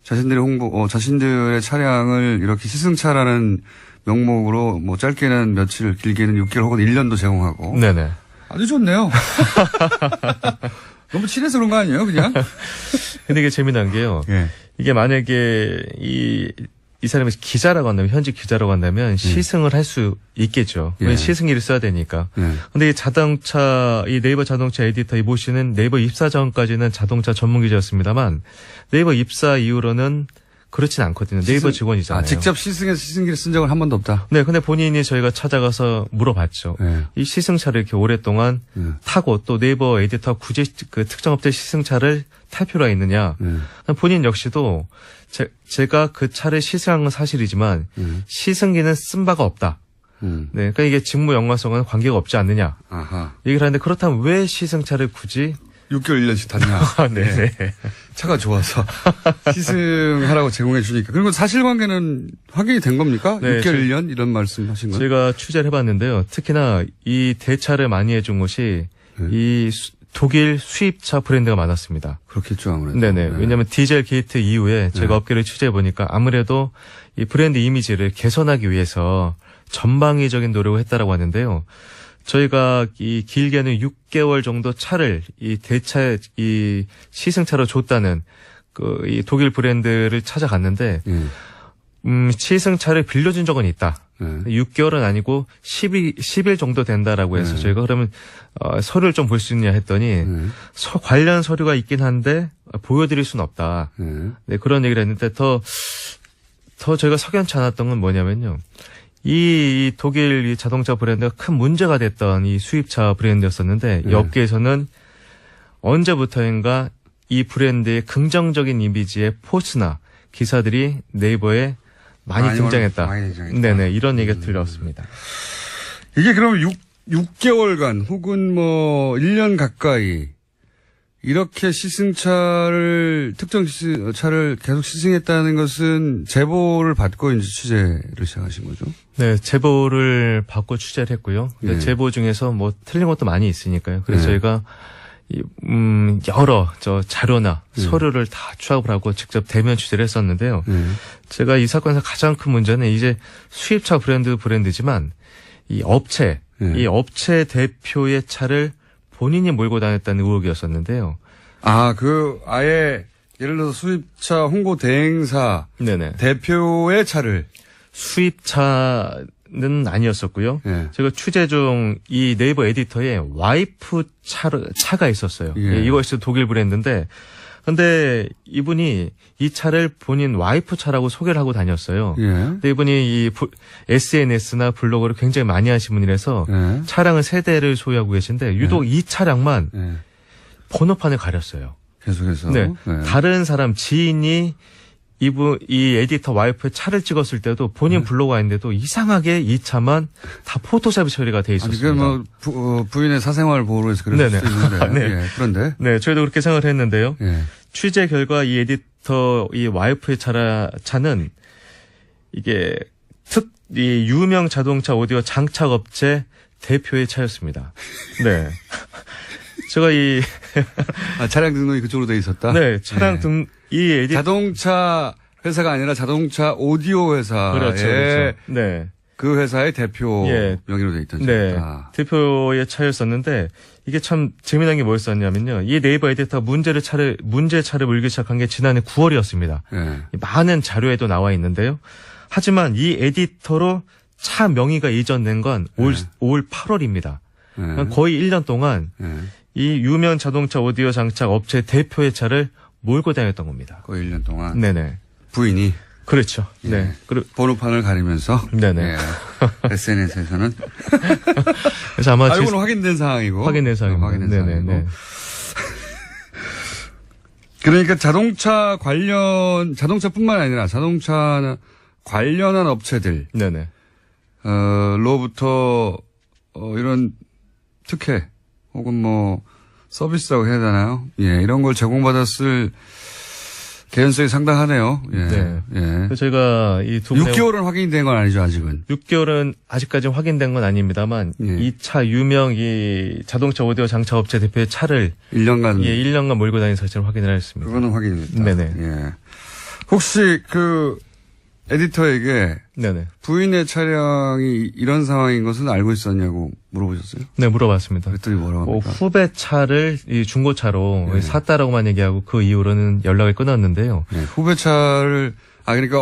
[SPEAKER 1] 자신들의 차량을 이렇게 시승차라는 명목으로 짧게는 며칠, 길게는 6개월 혹은 1년도 제공하고.
[SPEAKER 3] 네네.
[SPEAKER 1] 아주 좋네요. 너무 친해서 그런 거 아니에요, 그냥?
[SPEAKER 3] 근데 이게 재미난 게요. 이게 만약에 이 사람이 기자라고 한다면, 현직 기자라고 한다면 시승을 할 수 있겠죠. 왜 시승일을 써야 되니까. 근데 이 네이버 자동차 에디터 이 모 씨는 네이버 입사 전까지는 자동차 전문 기자였습니다만 네이버 입사 이후로는 그렇진 않거든요. 네이버 직원이잖아요.
[SPEAKER 1] 직접 시승해서 시승기를 쓴 적은 한 번도 없다.
[SPEAKER 3] 네, 근데 본인이 저희가 찾아가서 물어봤죠.
[SPEAKER 1] 네.
[SPEAKER 3] 이 시승차를 이렇게 오랫동안 타고 또 네이버 에디터 굳이 그 특정 업체 시승차를 탈 필요가 있느냐. 본인 역시도 제가 그 차를 시승한 건 사실이지만 시승기는 쓴 바가 없다. 네, 그러니까 이게 직무 연관성은 관계가 없지 않느냐.
[SPEAKER 1] 아하.
[SPEAKER 3] 얘기를 하는데 그렇다면 왜 시승차를 굳이
[SPEAKER 1] 6개월 1년씩 탔냐.
[SPEAKER 3] 네.
[SPEAKER 1] 차가 좋아서 시승하라고 제공해 주니까. 그리고 사실관계는 확인이 된 겁니까?
[SPEAKER 3] 네,
[SPEAKER 1] 6개월 1년 이런 말씀 하신 거예요?
[SPEAKER 3] 제가 취재를 해봤는데요. 특히나 이 대차를 많이 해준 곳이 이 독일 수입차 브랜드가 많았습니다.
[SPEAKER 1] 그렇겠죠, 아무래도.
[SPEAKER 3] 네네.
[SPEAKER 1] 네.
[SPEAKER 3] 왜냐하면 디젤 게이트 이후에 제가 업계를 취재해보니까 아무래도 이 브랜드 이미지를 개선하기 위해서 전방위적인 노력을 했다라고 하는데요. 저희가 이 길게는 6개월 정도 차를 이 대차 이 시승차로 줬다는 그 이 독일 브랜드를 찾아갔는데 시승차를 빌려준 적은 있다. 6개월은 아니고 10일 정도 된다라고 해서 저희가 그러면 서류를 좀 볼 수 있냐 했더니 관련 서류가 있긴 한데 보여드릴 수는 없다. 네, 그런 얘기를 했는데 더 저희가 석연치 않았던 건 뭐냐면요. 이 독일 이 자동차 브랜드가 큰 문제가 됐던 이 수입차 브랜드였었는데 이 업계에서는 언제부터인가 이 브랜드의 긍정적인 이미지의 포스나 기사들이 네이버에 많이 등장했다.
[SPEAKER 1] 많이 등장했다.
[SPEAKER 3] 네네, 이런 얘기가 들렸습니다.
[SPEAKER 1] 이게 그럼 6개월간 혹은 뭐 1년 가까이 이렇게 시승차를 특정 차를 계속 시승했다는 것은 제보를 받고 이제 취재를 시작하신 거죠?
[SPEAKER 3] 네, 제보를 받고 취재를 했고요. 근데 제보 중에서 뭐 틀린 것도 많이 있으니까요. 그래서 저희가 여러 자료나 서류를 다 취합을 하고 직접 대면 취재를 했었는데요. 제가 이 사건에서 가장 큰 문제는 이제 수입차 브랜드지만 이 업체 대표의 차를 본인이 몰고 다녔다는 의혹이었었는데요.
[SPEAKER 1] 아예 예를 들어서 수입차 홍보 대행사
[SPEAKER 3] 네네.
[SPEAKER 1] 대표의 차를
[SPEAKER 3] 수입차는 아니었었고요.
[SPEAKER 1] 예.
[SPEAKER 3] 제가 취재 중 이 네이버 에디터에 와이프 차가 있었어요.
[SPEAKER 1] 예.
[SPEAKER 3] 이것이 독일 브랜드인데, 근데 이분이 이 차를 본인 와이프 차라고 소개를 하고 다녔어요.
[SPEAKER 1] 예.
[SPEAKER 3] 근데 이분이 이 SNS나 블로그를 굉장히 많이 하신 분이라서
[SPEAKER 1] 예.
[SPEAKER 3] 차량을 세 대를 소유하고 계신데 유독 이 차량만 번호판을 가렸어요.
[SPEAKER 1] 계속해서.
[SPEAKER 3] 네. 다른 사람 지인이 이 에디터 와이프의 차를 찍었을 때도 본인 블로그가 있는데도 이상하게 이 차만 다 포토샵 처리가 돼 있었습니다.
[SPEAKER 1] 그게 뭐 부인의 사생활 보호로 해서 그럴
[SPEAKER 3] 네네.
[SPEAKER 1] 수 있는데.
[SPEAKER 3] 네.
[SPEAKER 1] 예, 그런데.
[SPEAKER 3] 네, 저희도 그렇게 생각을 했는데요.
[SPEAKER 1] 예.
[SPEAKER 3] 취재 결과 이 에디터 이 와이프의 차는 이게 이 유명 자동차 오디오 장착업체 대표의 차였습니다. 네. 제가
[SPEAKER 1] 차량 등록이 그쪽으로 돼 있었다?
[SPEAKER 3] 네, 차량
[SPEAKER 1] 자동차 회사가 아니라 자동차 오디오 회사의
[SPEAKER 3] 그렇죠. 네.
[SPEAKER 1] 그 회사의 대표 명의로 돼 있던
[SPEAKER 3] 네.
[SPEAKER 1] 차다.
[SPEAKER 3] 대표의 차였었는데 이게 참 재미난 게 뭐였었냐면요. 이 네이버 에디터가 문제 차를 물기 시작한 게 지난해 9월이었습니다.
[SPEAKER 1] 네.
[SPEAKER 3] 많은 자료에도 나와 있는데요. 하지만 이 에디터로 차 명의가 이전된 건 올 8월입니다. 거의 1년 동안 이 유명 자동차 오디오 장착 업체 대표의 차를 몰고 다녔던 겁니다.
[SPEAKER 1] 거의 1년 동안.
[SPEAKER 3] 네네.
[SPEAKER 1] 부인이.
[SPEAKER 3] 그렇죠.
[SPEAKER 1] 예.
[SPEAKER 3] 네.
[SPEAKER 1] 번호판을 가리면서.
[SPEAKER 3] 네네.
[SPEAKER 1] 예. SNS에서는.
[SPEAKER 3] 그래서 아마
[SPEAKER 1] 이건 확인된 사항이고.
[SPEAKER 3] 확인된 사항입니다.
[SPEAKER 1] 확인된
[SPEAKER 3] 네네.
[SPEAKER 1] 사항이고.
[SPEAKER 3] 네.
[SPEAKER 1] 그러니까 자동차뿐만 아니라 자동차 관련한 업체들.
[SPEAKER 3] 네네.
[SPEAKER 1] 로부터 이런 특혜 혹은 뭐 서비스라고 해야 되나요? 예, 이런 걸 제공받았을 개연성이 상당하네요. 예.
[SPEAKER 3] 네.
[SPEAKER 1] 예.
[SPEAKER 3] 그래서 저희가 이 두 분의
[SPEAKER 1] 6개월은 확인된 건 아니죠, 아직은.
[SPEAKER 3] 6개월은 아직까지 확인된 건 아닙니다만
[SPEAKER 1] 예.
[SPEAKER 3] 이 차 유명 이 자동차 오디오 장착 업체 대표의 차를
[SPEAKER 1] 1년간.
[SPEAKER 3] 1년간 몰고 다닌 사실을 확인을 했습니다.
[SPEAKER 1] 그거는 확인됐다.
[SPEAKER 3] 네네.
[SPEAKER 1] 예. 혹시 그 에디터에게
[SPEAKER 3] 네네.
[SPEAKER 1] 부인의 차량이 이런 상황인 것은 알고 있었냐고 물어보셨어요?
[SPEAKER 3] 네, 물어봤습니다.
[SPEAKER 1] 그랬더니 뭐라고 합니까?
[SPEAKER 3] 후배 차를 이 중고차로
[SPEAKER 1] 네.
[SPEAKER 3] 샀다라고만 얘기하고 그 이후로는 연락을 끊었는데요.
[SPEAKER 1] 네, 후배차를 그러니까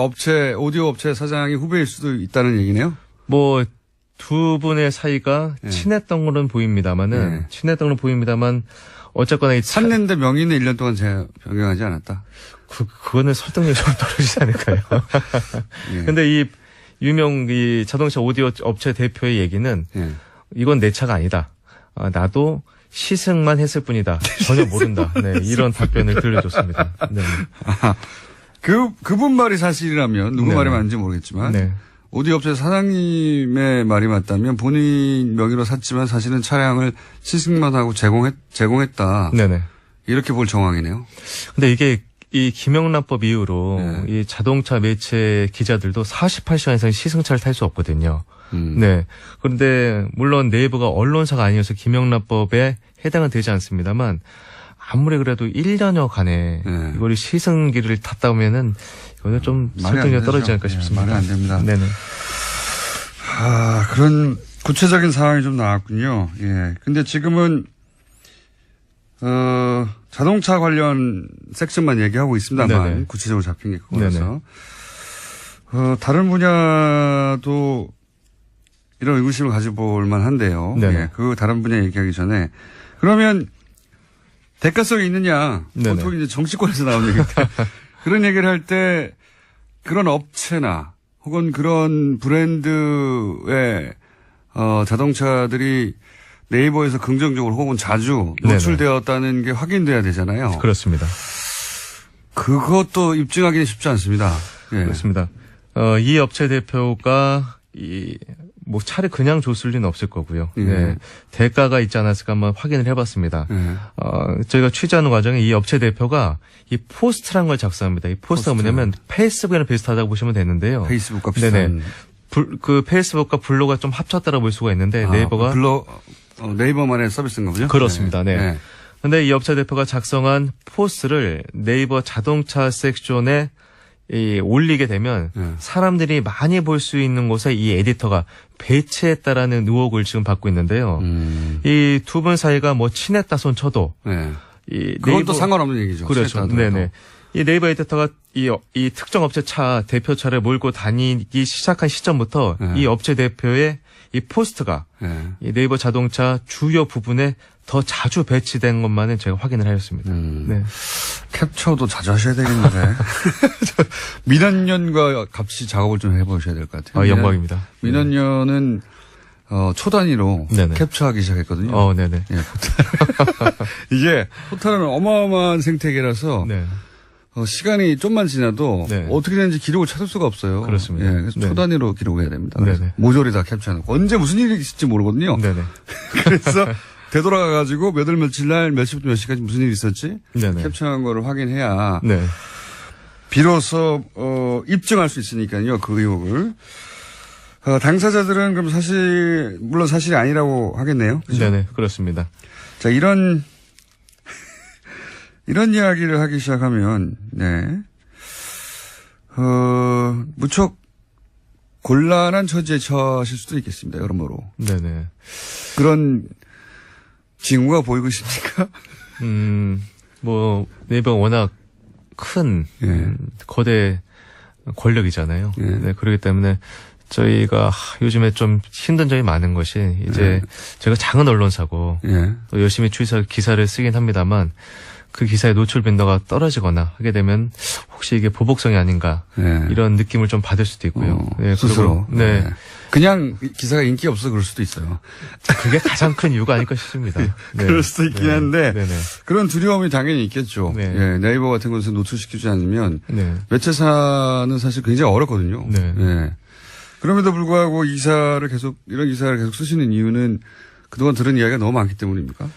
[SPEAKER 1] 오디오 업체 사장이 후배일 수도 있다는 얘기네요?
[SPEAKER 3] 뭐 두 분의 사이가
[SPEAKER 1] 네.
[SPEAKER 3] 친했던 걸로 보입니다만은 어쨌거나 이
[SPEAKER 1] 샀는데 명의는 1년 동안 변경하지 않았다.
[SPEAKER 3] 그거는 설득력이 좀 떨어지지 않을까요?
[SPEAKER 1] 예.
[SPEAKER 3] 근데 이 유명 이 자동차 오디오 업체 대표의 얘기는
[SPEAKER 1] 예.
[SPEAKER 3] 이건 내 차가 아니다. 나도 시승만 했을 뿐이다. 전혀 모른다. 네, 이런 답변을 들려줬습니다. 네.
[SPEAKER 1] 그분 말이 사실이라면 누구
[SPEAKER 3] 네네.
[SPEAKER 1] 말이 맞는지 모르겠지만
[SPEAKER 3] 네.
[SPEAKER 1] 오디오 업체 사장님의 말이 맞다면 본인 명의로 샀지만 사실은 차량을 시승만 하고 제공했다.
[SPEAKER 3] 네네.
[SPEAKER 1] 이렇게 볼 정황이네요.
[SPEAKER 3] 근데 이게 이 김영란법 이후로
[SPEAKER 1] 네.
[SPEAKER 3] 이 자동차 매체 기자들도 48시간 이상 시승차를 탈 수 없거든요. 네. 그런데 물론 네이버가 언론사가 아니어서 김영란법에 해당은 되지 않습니다만 아무리 그래도 1년여간에
[SPEAKER 1] 네.
[SPEAKER 3] 이걸 시승기를 탔다 보면은 이거는 좀
[SPEAKER 1] 말이 안
[SPEAKER 3] 설득력이
[SPEAKER 1] 되죠.
[SPEAKER 3] 떨어지지 않을까
[SPEAKER 1] 네,
[SPEAKER 3] 싶습니다.
[SPEAKER 1] 말이 안 됩니다.
[SPEAKER 3] 네네.
[SPEAKER 1] 그런 구체적인 상황이 좀 나왔군요. 예. 근데 지금은 자동차 관련 섹션만 얘기하고 있습니다만
[SPEAKER 3] 네네.
[SPEAKER 1] 구체적으로 잡힌 게 그거라서 다른 분야도 이런 의구심을 가져볼 만한데요.
[SPEAKER 3] 네네.
[SPEAKER 1] 예. 그 다른 분야 얘기하기 전에 그러면 대가성이 있느냐?
[SPEAKER 3] 네네.
[SPEAKER 1] 보통 이제 정치권에서 나오는 얘기인데 그런 얘기를 할 때 그런 업체나 혹은 그런 브랜드의 자동차들이 네이버에서 긍정적으로 혹은 자주 노출되었다는 게 확인돼야 되잖아요.
[SPEAKER 3] 그렇습니다.
[SPEAKER 1] 그것도 입증하기는 쉽지 않습니다. 예.
[SPEAKER 3] 그렇습니다. 이 업체 대표가 뭐 차를 그냥 줬을 리는 없을 거고요.
[SPEAKER 1] 예.
[SPEAKER 3] 네. 대가가 있지 않았을까 한번 확인을 해봤습니다.
[SPEAKER 1] 예.
[SPEAKER 3] 저희가 취재하는 과정에 이 업체 대표가 이 포스트란 걸 작성합니다. 이 포스트가 뭐냐면 페이스북이랑 비슷하다고 보시면 되는데요.
[SPEAKER 1] 페이스북과 비슷한.
[SPEAKER 3] 네네. 그 페이스북과 블로그가 좀 합쳤다라고 볼 수가 있는데 네이버가
[SPEAKER 1] 네이버만의 서비스인가 보죠?
[SPEAKER 3] 그렇습니다. 네.
[SPEAKER 1] 네.
[SPEAKER 3] 근데 이 업체 대표가 작성한 포스트를 네이버 자동차 섹션에 올리게 되면
[SPEAKER 1] 네.
[SPEAKER 3] 사람들이 많이 볼 수 있는 곳에 이 에디터가 배치했다라는 의혹을 지금 받고 있는데요. 이 두 분 사이가 뭐 친했다 손 쳐도
[SPEAKER 1] 네.
[SPEAKER 3] 이
[SPEAKER 1] 그건 또 상관없는 얘기죠.
[SPEAKER 3] 그렇죠. 네네. 이 네이버 에디터가 이 특정 업체 차 대표차를 몰고 다니기 시작한 시점부터
[SPEAKER 1] 네.
[SPEAKER 3] 이 업체 대표의 이 포스트가
[SPEAKER 1] 네.
[SPEAKER 3] 이 네이버 자동차 주요 부분에 더 자주 배치된 것만은 제가 확인을 하였습니다. 네.
[SPEAKER 1] 캡처도 자주 하셔야 되겠는데. 민원연과 같이 작업을 좀 해보셔야 될 것 같아요.
[SPEAKER 3] 영광입니다.
[SPEAKER 1] 민원연은 초 단위로
[SPEAKER 3] 네네.
[SPEAKER 1] 캡처하기 시작했거든요.
[SPEAKER 3] 네네.
[SPEAKER 1] 예, 이게 포탈은 어마어마한 생태계라서
[SPEAKER 3] 네.
[SPEAKER 1] 시간이 좀만 지나도
[SPEAKER 3] 네.
[SPEAKER 1] 어떻게 되는지 기록을 찾을 수가 없어요.
[SPEAKER 3] 그렇습니다.
[SPEAKER 1] 예, 그래서
[SPEAKER 3] 네.
[SPEAKER 1] 초 단위로 기록해야 됩니다. 그래서
[SPEAKER 3] 네네.
[SPEAKER 1] 모조리 다 캡처해놓고 언제 무슨 일이 있을지 모르거든요.
[SPEAKER 3] 네네.
[SPEAKER 1] 그래서 되돌아가가지고 몇 월 며칠 날 몇 시부터 몇 시까지 무슨 일이 있었지
[SPEAKER 3] 네네.
[SPEAKER 1] 캡처한 거를 확인해야
[SPEAKER 3] 네.
[SPEAKER 1] 비로소 입증할 수 있으니까요. 그 의혹을. 당사자들은 그럼 물론 사실이 아니라고 하겠네요. 그죠?
[SPEAKER 3] 네네. 그렇습니다.
[SPEAKER 1] 자, 이런 이야기를 하기 시작하면, 네. 무척 곤란한 처지에 처하실 수도 있겠습니다. 여러모로.
[SPEAKER 3] 네네.
[SPEAKER 1] 그런 징후가 보이고 있습니까?
[SPEAKER 3] 뭐, 네이버가 워낙 큰,
[SPEAKER 1] 예.
[SPEAKER 3] 거대 권력이잖아요.
[SPEAKER 1] 예.
[SPEAKER 3] 네, 그렇기 때문에 저희가 요즘에 좀 힘든 점이 많은 것이 이제 제가 작은 언론사고
[SPEAKER 1] 예.
[SPEAKER 3] 또 열심히 기사를 쓰긴 합니다만 그 기사의 노출 빈도가 떨어지거나 하게 되면 혹시 이게 보복성이 아닌가
[SPEAKER 1] 예.
[SPEAKER 3] 이런 느낌을 좀 받을 수도 있고요. 네,
[SPEAKER 1] 스스로.
[SPEAKER 3] 그리고, 네.
[SPEAKER 1] 그냥 기사가 인기 없어서 그럴 수도 있어요.
[SPEAKER 3] 그게 가장 큰 이유가 아닐까 싶습니다. 네.
[SPEAKER 1] 그럴 수도 있긴 한데
[SPEAKER 3] 네네.
[SPEAKER 1] 그런 두려움이 당연히 있겠죠.
[SPEAKER 3] 네.
[SPEAKER 1] 예, 네이버 같은 곳에서 노출시키지 않으면
[SPEAKER 3] 네.
[SPEAKER 1] 매체사는 사실 굉장히 어렵거든요.
[SPEAKER 3] 네.
[SPEAKER 1] 예. 그럼에도 불구하고 이런 기사를 계속 쓰시는 이유는 그동안 들은 이야기가 너무 많기 때문입니까?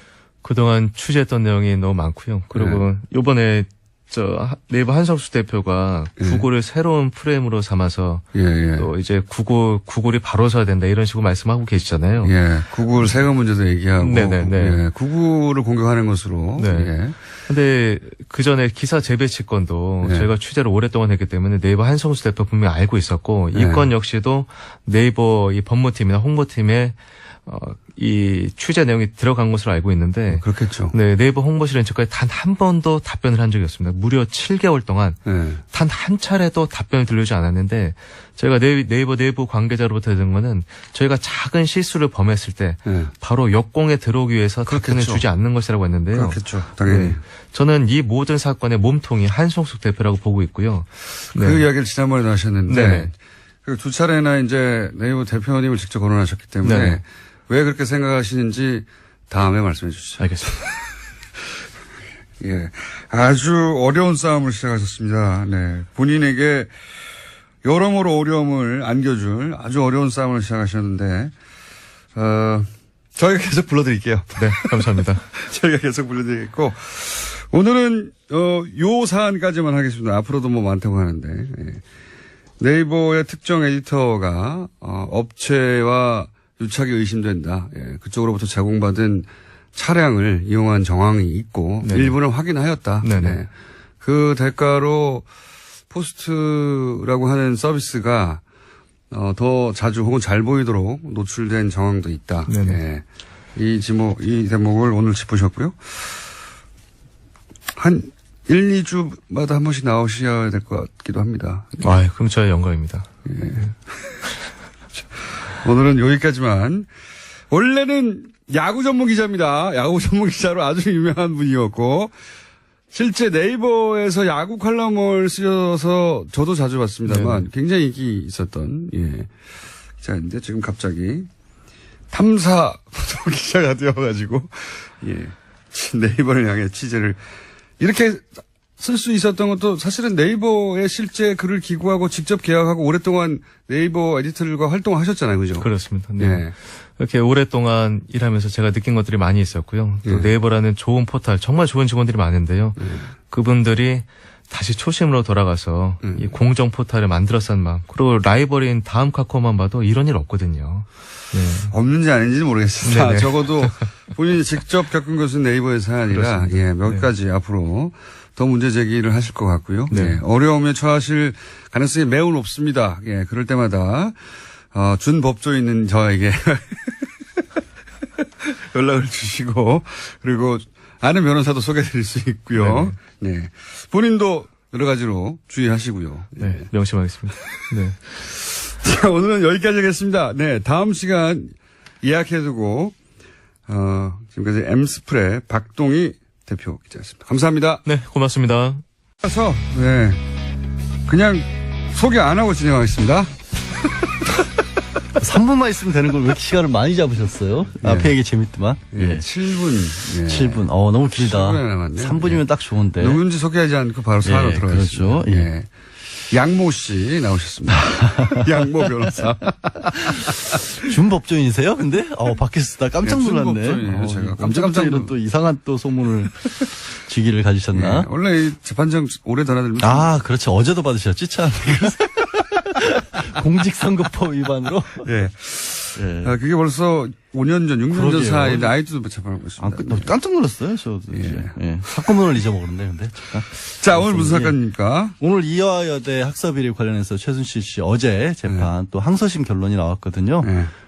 [SPEAKER 3] 그동안 취재했던 내용이 너무 많고요. 그리고 요번에 네이버 한석수 대표가 구글을 새로운 프레임으로 삼아서
[SPEAKER 1] 예.
[SPEAKER 3] 또 이제 구글이 바로 서야 된다 이런 식으로 말씀하고 계시잖아요.
[SPEAKER 1] 예. 구글 세금 문제도 얘기하고
[SPEAKER 3] 네네네.
[SPEAKER 1] 예. 구글을 공격하는 것으로
[SPEAKER 3] 네.
[SPEAKER 1] 예.
[SPEAKER 3] 근데 그 전에 기사 재배치 건도
[SPEAKER 1] 네.
[SPEAKER 3] 저희가 취재를 오랫동안 했기 때문에 네이버 한성수 대표 분명히 알고 있었고
[SPEAKER 1] 네.
[SPEAKER 3] 이 건 역시도 네이버 이 법무팀이나 홍보팀의 이 취재 내용이 들어간 것으로 알고 있는데
[SPEAKER 1] 그렇겠죠.
[SPEAKER 3] 네, 네이버 홍보실 렌처까지 단 한 번도 답변을 한 적이 없습니다. 무려 7개월 동안
[SPEAKER 1] 네.
[SPEAKER 3] 단 한 차례도 답변을 들려주지 않았는데 저희가 네이버 내부 관계자로부터 들은 거는 저희가 작은 실수를 범했을 때
[SPEAKER 1] 네.
[SPEAKER 3] 바로 역공에 들어오기 위해서 답변을
[SPEAKER 1] 그렇겠죠.
[SPEAKER 3] 주지 않는 것이라고 했는데요.
[SPEAKER 1] 그렇겠죠. 당연히.
[SPEAKER 3] 네, 저는 이 모든 사건의 몸통이 한송숙 대표라고 보고 있고요.
[SPEAKER 1] 그
[SPEAKER 3] 네.
[SPEAKER 1] 이야기를 지난번에도 하셨는데
[SPEAKER 3] 네네.
[SPEAKER 1] 그 두 차례나 이제 네이버 대표님을 직접 거론하셨기 때문에
[SPEAKER 3] 네네.
[SPEAKER 1] 왜 그렇게 생각하시는지 다음에 말씀해 주시죠.
[SPEAKER 3] 알겠습니다.
[SPEAKER 1] 예. 아주 어려운 싸움을 시작하셨습니다. 네. 본인에게 여러모로 어려움을 안겨줄 아주 어려운 싸움을 시작하셨는데, 저희가 계속 불러드릴게요.
[SPEAKER 3] 네, 감사합니다.
[SPEAKER 1] 저희가 계속 불러드리겠고, 오늘은, 요 사안까지만 하겠습니다. 앞으로도 뭐 많다고 하는데, 예. 네이버의 특정 에디터가, 업체와 유착이 의심된다. 예. 그쪽으로부터 제공받은 차량을 이용한 정황이 있고
[SPEAKER 3] 네네.
[SPEAKER 1] 일부는 확인하였다.
[SPEAKER 3] 네네.
[SPEAKER 1] 네. 그 대가로 포스트라고 하는 서비스가 더 자주 혹은 잘 보이도록 노출된 정황도 있다.
[SPEAKER 3] 네네.
[SPEAKER 1] 네. 이 대목을 오늘 짚으셨고요. 한 1, 2주마다 한 번씩 나오셔야 될 것 같기도 합니다.
[SPEAKER 3] 아, 그럼 저의 영광입니다.
[SPEAKER 1] 오늘은 여기까지만. 원래는 야구 전문 기자입니다. 야구 전문 기자로 아주 유명한 분이었고 실제 네이버에서 야구 칼럼을 쓰셔서 저도 자주 봤습니다만 굉장히 인기 있었던 기자인데 지금 갑자기 탐사 보도 기자가 되어가지고 네이버를 향해 취재를 이렇게 쓸 수 있었던 것도 사실은 네이버에 실제 글을 기고하고 직접 계약하고 오랫동안 네이버 에디터들과 활동하셨잖아요. 그죠?
[SPEAKER 3] 그렇습니다. 네.
[SPEAKER 1] 네.
[SPEAKER 3] 이렇게 오랫동안 일하면서 제가 느낀 것들이 많이 있었고요. 또 네이버라는 좋은 포털, 정말 좋은 직원들이 많은데요. 그분들이 다시 초심으로 돌아가서 이 공정 포털을 만들었던 마음. 그리고 라이벌인 다음 카카오만 봐도 이런 일 없거든요. 네.
[SPEAKER 1] 없는지 아닌지는 모르겠습니다.
[SPEAKER 3] 네네.
[SPEAKER 1] 적어도 본인이 직접 겪은 것은 네이버의 사안이라 몇 가지 앞으로 더 문제 제기를 하실 것 같고요.
[SPEAKER 3] 네.
[SPEAKER 1] 어려움에 처하실 가능성이 매우 높습니다. 그럴 때마다 준법조에 있는 저에게 연락을 주시고 그리고 아는 변호사도 소개해드릴 수 있고요. 네. 본인도 여러 가지로 주의하시고요.
[SPEAKER 3] 네, 명심하겠습니다. 네.
[SPEAKER 1] 자, 오늘은 여기까지 하겠습니다. 네, 다음 시간 예약해두고 지금까지 엠스프레 박동희 대표 기자였습니다. 감사합니다.
[SPEAKER 3] 네, 고맙습니다.
[SPEAKER 1] 그래서 그냥 소개 안 하고 진행하겠습니다.
[SPEAKER 4] 3분만 있으면 되는 걸 왜 이렇게 시간을 많이 잡으셨어요? 앞에 얘기 재밌더만.
[SPEAKER 1] 7분.
[SPEAKER 4] 7분. 너무 길다.
[SPEAKER 1] 7분이나 남았네요.
[SPEAKER 4] 3분이면 딱 좋은데.
[SPEAKER 1] 누군지 소개하지 않고 바로 사안으로 들어가겠습니다.
[SPEAKER 4] 그렇죠.
[SPEAKER 1] 양모 씨 나오셨습니다. 양모 변호사.
[SPEAKER 4] 준법조인이세요? 근데? 밖에서 나 깜짝 놀랐네.
[SPEAKER 1] 준법조인이에요, 제가.
[SPEAKER 4] 깜짝 이런 또 이상한 또 소문을 직위를 가지셨나?
[SPEAKER 1] 원래 이 재판정 오래 드나들면.
[SPEAKER 4] 그렇죠. 어제도 받으셨지, 참. 공직선거법 위반으로?
[SPEAKER 1] 예. 그게 벌써 5년 전, 6년 전
[SPEAKER 4] 그러게요.
[SPEAKER 1] 사이인데 아이도 재판하고 있습니다.
[SPEAKER 4] 깜짝 놀랐어요, 저도. 사건문을 잊어먹었는데, 근데. 잠깐.
[SPEAKER 1] 자, 오늘 무슨 사건입니까?
[SPEAKER 4] 오늘 이화여대 학사비리 관련해서 최순실 씨 어제 재판 또 항소심 결론이 나왔거든요.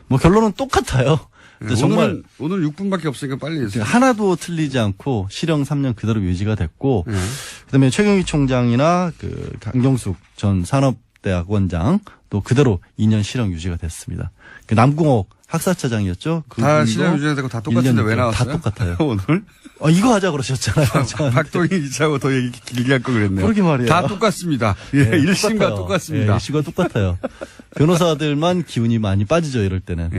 [SPEAKER 4] 뭐 결론은 똑같아요. 근데 정말
[SPEAKER 1] 오늘 6분밖에 없으니까 빨리 해주세요.
[SPEAKER 4] 하나도 틀리지 않고 실형 3년 그대로 유지가 됐고, 그다음에 최경희 총장이나 그 강경숙 전 산업대학원장 또 그대로 2년 실형 유지가 됐습니다. 그 남궁옥 학사차장이었죠.
[SPEAKER 1] 다 실형 유지가 되고 다 똑같은데 왜 나왔어요?
[SPEAKER 4] 다 똑같아요.
[SPEAKER 1] 오늘?
[SPEAKER 4] 이거 하자 그러셨잖아요.
[SPEAKER 1] 박동희 기자하고 더 얘기 길게 할 거 그랬네요.
[SPEAKER 4] 그러게 말이에요.
[SPEAKER 1] 다 똑같습니다. 1심과 똑같습니다.
[SPEAKER 4] 1심과 똑같아요. 변호사들만 기운이 많이 빠지죠, 이럴 때는.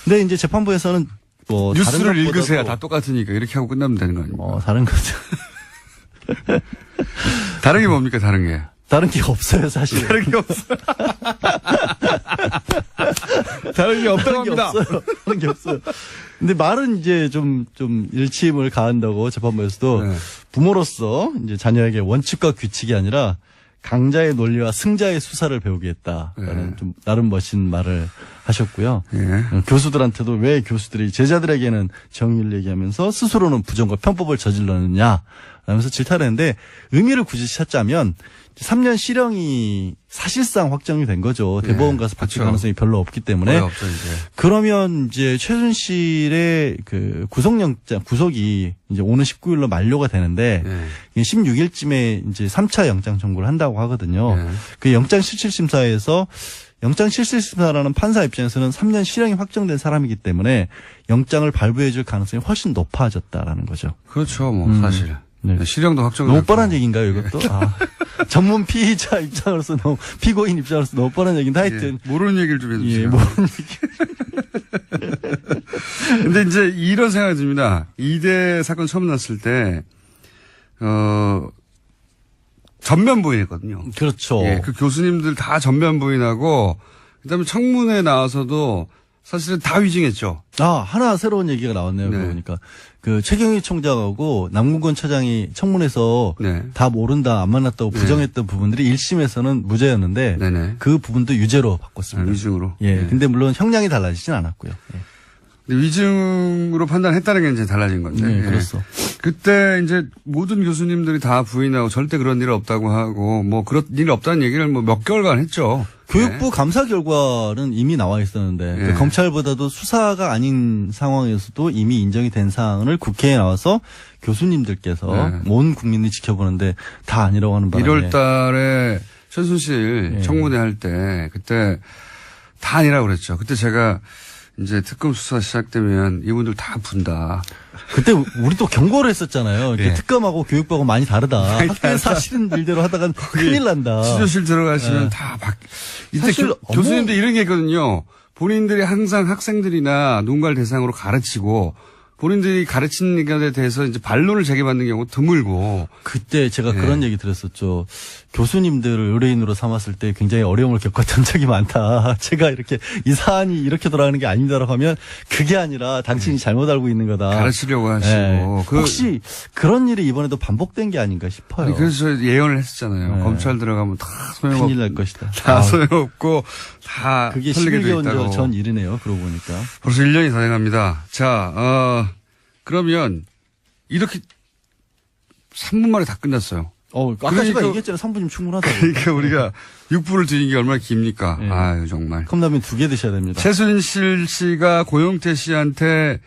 [SPEAKER 4] 근데 이제 재판부에서는 뭐
[SPEAKER 1] 뉴스를 읽으세요. 다 똑같으니까 이렇게 하고 끝나면 되는 거 아닙니까?
[SPEAKER 4] 다른 거죠.
[SPEAKER 1] 다른 게 뭡니까? 다른 게?
[SPEAKER 4] 다른 게 없어요, 사실.
[SPEAKER 1] 다른 게 없어요. 다른 게 없다고 합니다.
[SPEAKER 4] 다른 게 없어요. 근데 말은 이제 좀 일침을 가한다고 재판부에서도 부모로서 이제 자녀에게 원칙과 규칙이 아니라 강자의 논리와 승자의 수사를 배우겠다라는 좀 나름 멋진 말을 하셨고요. 교수들한테도 왜 교수들이 제자들에게는 정의를 얘기하면서 스스로는 부정과 편법을 저질렀느냐라는 라면서 질타를 했는데 의미를 굳이 찾자면 3년 실형이 사실상 확정이 된 거죠. 대법원 가서 바뀔
[SPEAKER 1] 그렇죠.
[SPEAKER 4] 가능성이 별로 없기 때문에.
[SPEAKER 1] 없죠, 이제.
[SPEAKER 4] 그러면 이제 최순실의 그 구속이 이제 오는 19일로 만료가 되는데
[SPEAKER 1] 예.
[SPEAKER 4] 16일쯤에 이제 3차 영장 청구를 한다고 하거든요.
[SPEAKER 1] 예.
[SPEAKER 4] 그 영장실질심사에서 영장실질심사라는 판사 입장에서는 3년 실형이 확정된 사람이기 때문에 영장을 발부해 줄 가능성이 훨씬 높아졌다라는 거죠.
[SPEAKER 1] 그렇죠, 뭐, 사실.
[SPEAKER 4] 네.
[SPEAKER 1] 실형도 확정.
[SPEAKER 4] 너무 뻔한 얘기인가요, 이것도? 아, 전문 피의자 입장으로서 피고인 입장으로서 너무 뻔한 얘기인데 하여튼.
[SPEAKER 1] 모르는 얘기를 좀 해주세요.
[SPEAKER 4] 예, 모르는 얘기.
[SPEAKER 1] 근데 이제 이런 생각이 듭니다. 이대 사건 처음 났을 때, 전면 부인했거든요.
[SPEAKER 4] 그렇죠.
[SPEAKER 1] 예, 그 교수님들 다 전면 부인하고, 그 다음에 청문회 나와서도 사실은 다 위증했죠.
[SPEAKER 4] 아, 하나 새로운 얘기가 나왔네요.
[SPEAKER 1] 네.
[SPEAKER 4] 그러니까. 그 최경희 총장하고 남궁건 차장이 청문회에서
[SPEAKER 1] 네.
[SPEAKER 4] 다 모른다, 안 만났다고 부정했던 부분들이 1심에서는 무죄였는데
[SPEAKER 1] 네네.
[SPEAKER 4] 그 부분도 유죄로 바꿨습니다.
[SPEAKER 1] 위증으로.
[SPEAKER 4] 예.
[SPEAKER 1] 네.
[SPEAKER 4] 근데 물론 형량이 달라지진 않았고요. 예.
[SPEAKER 1] 근데 위증으로 판단했다는 게 이제 달라진 건데.
[SPEAKER 4] 네,
[SPEAKER 1] 예.
[SPEAKER 4] 그렇소.
[SPEAKER 1] 그때 이제 모든 교수님들이 다 부인하고 절대 그런 일 없다고 하고 뭐 그런 일 없다는 얘기를 뭐 몇 개월간 했죠.
[SPEAKER 4] 교육부
[SPEAKER 1] 네.
[SPEAKER 4] 감사 결과는 이미 나와 있었는데
[SPEAKER 1] 네.
[SPEAKER 4] 그 검찰보다도 수사가 아닌 상황에서도 이미 인정이 된 사항을 국회에 나와서 교수님들께서
[SPEAKER 1] 네.
[SPEAKER 4] 온 국민이 지켜보는데 다 아니라고 하는 바람에
[SPEAKER 1] 1월 달에 최순실
[SPEAKER 4] 예.
[SPEAKER 1] 청문회 할 때 그때 다 아니라고 그랬죠. 그때 제가 이제 특검 수사 시작되면 이분들 다 분다.
[SPEAKER 4] 그때 우리도 경고를 했었잖아요. 이렇게
[SPEAKER 1] 예.
[SPEAKER 4] 특검하고 교육부하고 많이 다르다. 학교에 사실은 일대로 하다간 큰일 난다.
[SPEAKER 1] 취조실 들어가시면
[SPEAKER 4] 예.
[SPEAKER 1] 다 이때
[SPEAKER 4] 사실
[SPEAKER 1] 교수님들 이런 게 있거든요. 본인들이 항상 학생들이나 누군가를 대상으로 가르치고 본인들이 가르치는 것에 대해서 이제 반론을 제기받는 경우가 드물고.
[SPEAKER 4] 그때 제가
[SPEAKER 1] 예.
[SPEAKER 4] 그런 얘기 들었었죠. 교수님들을 의뢰인으로 삼았을 때 굉장히 어려움을 겪었던 적이 많다. 제가 이렇게 이 사안이 이렇게 돌아가는 게 아니다라고 하면 그게 아니라 당신이 잘못 알고 있는 거다.
[SPEAKER 1] 가르치려고 하시고.
[SPEAKER 4] 예.
[SPEAKER 1] 그
[SPEAKER 4] 혹시 그런 일이 이번에도 반복된 게 아닌가 싶어요.
[SPEAKER 1] 아니, 그래서 예언을 했었잖아요.
[SPEAKER 4] 네.
[SPEAKER 1] 검찰 들어가면 다 소용없고.
[SPEAKER 4] 큰일 날 것이다.
[SPEAKER 1] 다 소용없고 다
[SPEAKER 4] 그게
[SPEAKER 1] 털리게 돼
[SPEAKER 4] 11개월
[SPEAKER 1] 있다고.
[SPEAKER 4] 전 일이네요. 그러고 보니까.
[SPEAKER 1] 벌써 1년이 다 돼갑니다. 자, 그러면 이렇게 3분 만에 다 끝났어요.
[SPEAKER 4] 아까
[SPEAKER 1] 그러니까-
[SPEAKER 4] 제가 얘기했잖아요. 3분이면 충분하다고.
[SPEAKER 1] 그러니까 우리가 6분을 드린 게 얼마나 깁니까?
[SPEAKER 4] 예.
[SPEAKER 1] 아유, 정말.
[SPEAKER 4] 컵라면 2개 드셔야 됩니다.
[SPEAKER 1] 최순실 씨가 고영태 씨한테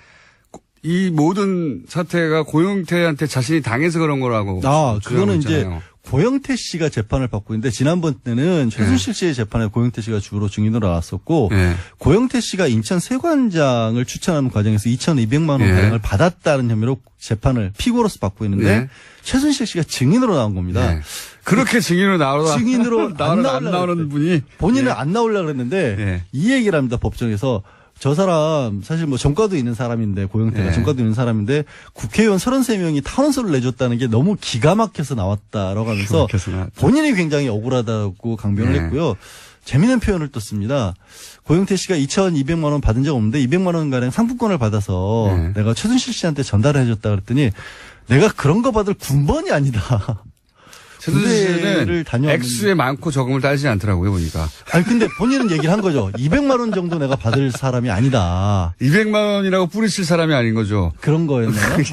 [SPEAKER 1] 이 모든 사태가 고영태한테 자신이 당해서 그런 거라고.
[SPEAKER 4] 그거는
[SPEAKER 1] 주장하고
[SPEAKER 4] 이제
[SPEAKER 1] 있잖아요.
[SPEAKER 4] 고영태 씨가 재판을 받고 있는데 지난번 때는 최순실 씨의 재판에 고영태 씨가 주로 증인으로 나왔었고
[SPEAKER 1] 예.
[SPEAKER 4] 고영태 씨가 인천 세관장을 추천하는 과정에서 2,200만 원
[SPEAKER 1] 예.
[SPEAKER 4] 가량을 받았다는 혐의로 재판을 피고로서 받고 있는데
[SPEAKER 1] 예.
[SPEAKER 4] 최순실 씨가 증인으로 나온 겁니다.
[SPEAKER 1] 예. 그렇게 증인으로 나오다.
[SPEAKER 4] 증인으로 안
[SPEAKER 1] 안 나오는 분이.
[SPEAKER 4] 본인은
[SPEAKER 1] 예.
[SPEAKER 4] 안 나오려고 그랬는데
[SPEAKER 1] 예.
[SPEAKER 4] 이 얘기를 합니다. 법정에서. 저 사람 사실 뭐 전과도 있는 사람인데 고영태가
[SPEAKER 1] 예.
[SPEAKER 4] 전과도 있는 사람인데 국회의원 33명이 탄원서를 내줬다는 게 너무 기가 막혀서 나왔다라고 하면서
[SPEAKER 1] 기가 막혀서 나왔다.
[SPEAKER 4] 본인이 굉장히 억울하다고 강변을
[SPEAKER 1] 예.
[SPEAKER 4] 했고요. 재미있는 표현을 또 씁니다. 고영태 씨가 2,200만 원 받은 적 없는데 200만 원 가량 상품권을 받아서
[SPEAKER 1] 예.
[SPEAKER 4] 내가 최순실 씨한테 전달을 해줬다 그랬더니 내가 그런 거 받을 군번이 아니다.
[SPEAKER 1] 최순실은
[SPEAKER 4] 군대를 다녀왔는데.
[SPEAKER 1] 액수에 많고 적음을 따지지 않더라고요, 보니까.
[SPEAKER 4] 아니 근데 본인은 얘기를 한 거죠. 200만 원 정도 내가 받을 사람이 아니다.
[SPEAKER 1] 200만 원이라고 뿌리칠 사람이 아닌 거죠.
[SPEAKER 4] 그런 거였나요?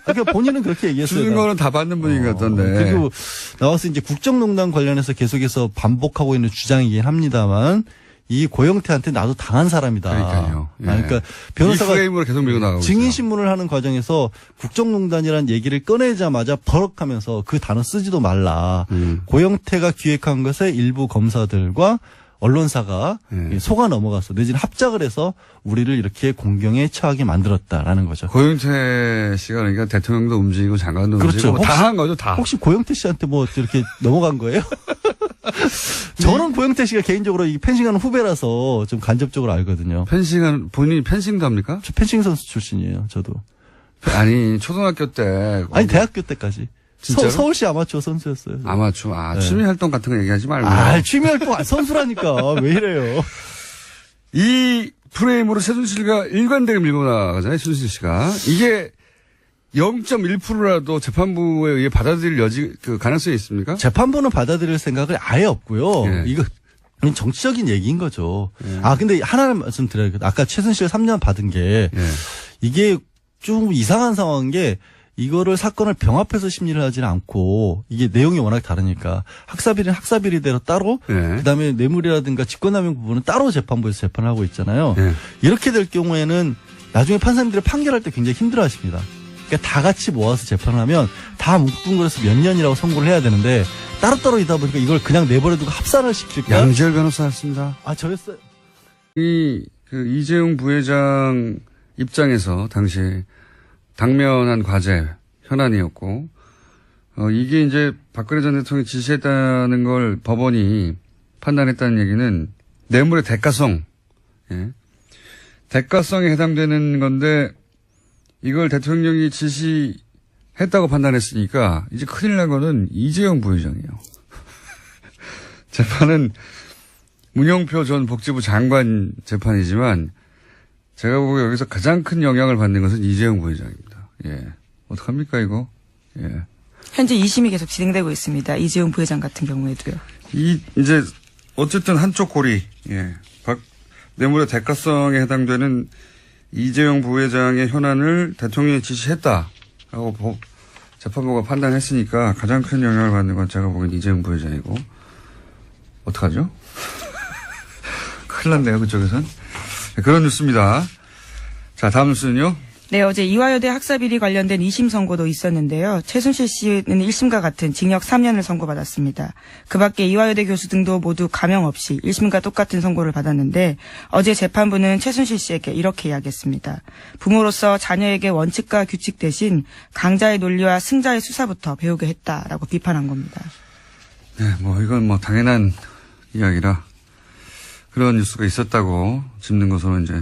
[SPEAKER 4] 그러니까 본인은 그렇게 얘기했어요.
[SPEAKER 1] 주는 거는 다 받는 분인 것 같던데.
[SPEAKER 4] 그리고 나와서 이제 국정농단 관련해서 계속해서 반복하고 있는 주장이긴 합니다만 이 고영태한테 나도 당한 사람이다.
[SPEAKER 1] 그러니까요. 예.
[SPEAKER 4] 그러니까
[SPEAKER 1] 이
[SPEAKER 4] 변호사가
[SPEAKER 1] 프레임으로 계속 밀고 나가고
[SPEAKER 4] 증인
[SPEAKER 1] 있어요.
[SPEAKER 4] 신문을 하는 과정에서 국정농단이라는 얘기를 꺼내자마자 버럭하면서 그 단어 쓰지도 말라. 고영태가 기획한 것에 일부 검사들과 언론사가
[SPEAKER 1] 예.
[SPEAKER 4] 속아 넘어가서 내지는 합작을 해서 우리를 이렇게 공경에 처하게 만들었다라는 거죠.
[SPEAKER 1] 고영태 씨가 그러니까 대통령도 움직이고 장관도
[SPEAKER 4] 그렇죠.
[SPEAKER 1] 움직이고 다 한 거죠, 다.
[SPEAKER 4] 혹시 고영태 씨한테 뭐 이렇게 넘어간 거예요? 저는 고영태 씨가 개인적으로 이 펜싱하는 후배라서 좀 간접적으로 알거든요.
[SPEAKER 1] 펜싱은 본인이 펜싱도 합니까?
[SPEAKER 4] 저 펜싱 선수 출신이에요, 저도.
[SPEAKER 1] 아니 초등학교 때
[SPEAKER 4] 아니, 대학교 때까지.
[SPEAKER 1] 진짜로?
[SPEAKER 4] 서울시 아마추어 선수였어요.
[SPEAKER 1] 아마추어
[SPEAKER 4] 네.
[SPEAKER 1] 취미 활동 같은 거 얘기하지 말고
[SPEAKER 4] 취미 활동 선수라니까. 왜 이래요?
[SPEAKER 1] 이 프레임으로 최순실과 일관되게 밀고 나가잖아요, 최순실 씨가. 이게 0.1%라도 재판부에 의해 받아들일 그 가능성이 있습니까?
[SPEAKER 4] 재판부는 받아들일 생각을 아예 없고요.
[SPEAKER 1] 예.
[SPEAKER 4] 이거 정치적인 얘기인 거죠.
[SPEAKER 1] 예.
[SPEAKER 4] 근데 하나를 말씀드려야겠다. 아까 최순실 3년 받은 게
[SPEAKER 1] 예.
[SPEAKER 4] 이게 좀 이상한 상황인 게 이거를 사건을 병합해서 심리를 하지는 않고 이게 내용이 워낙 다르니까 학사비리는 학사비리대로 따로
[SPEAKER 1] 예.
[SPEAKER 4] 그다음에 뇌물이라든가 직권남용 부분은 따로 재판부에서 재판을 하고 있잖아요.
[SPEAKER 1] 예.
[SPEAKER 4] 이렇게 될 경우에는 나중에 판사님들이 판결할 때 굉장히 힘들어하십니다. 그러니까 다 같이 모아서 재판을 하면 다 뭉뚱그려서 몇 년이라고 선고를 해야 되는데 따로따로이다 보니까 이걸 그냥 내버려두고 합산을 시킬까?
[SPEAKER 1] 양지열 변호사였습니다.
[SPEAKER 4] 아 저였어요.
[SPEAKER 1] 그 이재용 부회장 입장에서 당시 당면한 과제 현안이었고, 이게 이제 박근혜 전 대통령이 지시했다는 걸 법원이 판단했다는 얘기는 뇌물의 대가성, 예. 대가성에 해당되는 건데 이걸 대통령이 지시했다고 판단했으니까 이제 큰일 난 거는 이재용 부회장이에요. 재판은 문영표 전 복지부 장관 재판이지만 제가 보기에 여기서 가장 큰 영향을 받는 것은 이재용 부회장입니다. 예. 어떡합니까, 이거? 예.
[SPEAKER 2] 현재 2심이 계속 진행되고 있습니다. 이재용 부회장 같은 경우에도요.
[SPEAKER 1] 이제, 어쨌든 한쪽 고리, 예. 뇌물의 대가성에 해당되는 이재용 부회장의 현안을 대통령이 지시했다라고 재판부가 판단했으니까 가장 큰 영향을 받는 건 제가 보기엔 이재용 부회장이고. 어떡하죠? 큰일 났네요, 그쪽에선. 그런 뉴스입니다. 자, 다음 뉴스는요.
[SPEAKER 2] 네, 어제 이화여대 학사비리 관련된 2심 선고도 있었는데요. 최순실 씨는 1심과 같은 징역 3년을 선고받았습니다. 그 밖에 이화여대 교수 등도 모두 감형 없이 1심과 똑같은 선고를 받았는데 어제 재판부는 최순실 씨에게 이렇게 이야기했습니다. 부모로서 자녀에게 원칙과 규칙 대신 강자의 논리와 승자의 수사부터 배우게 했다라고 비판한 겁니다.
[SPEAKER 1] 네, 이건 당연한 이야기라 그런 뉴스가 있었다고 짚는 것으로 이제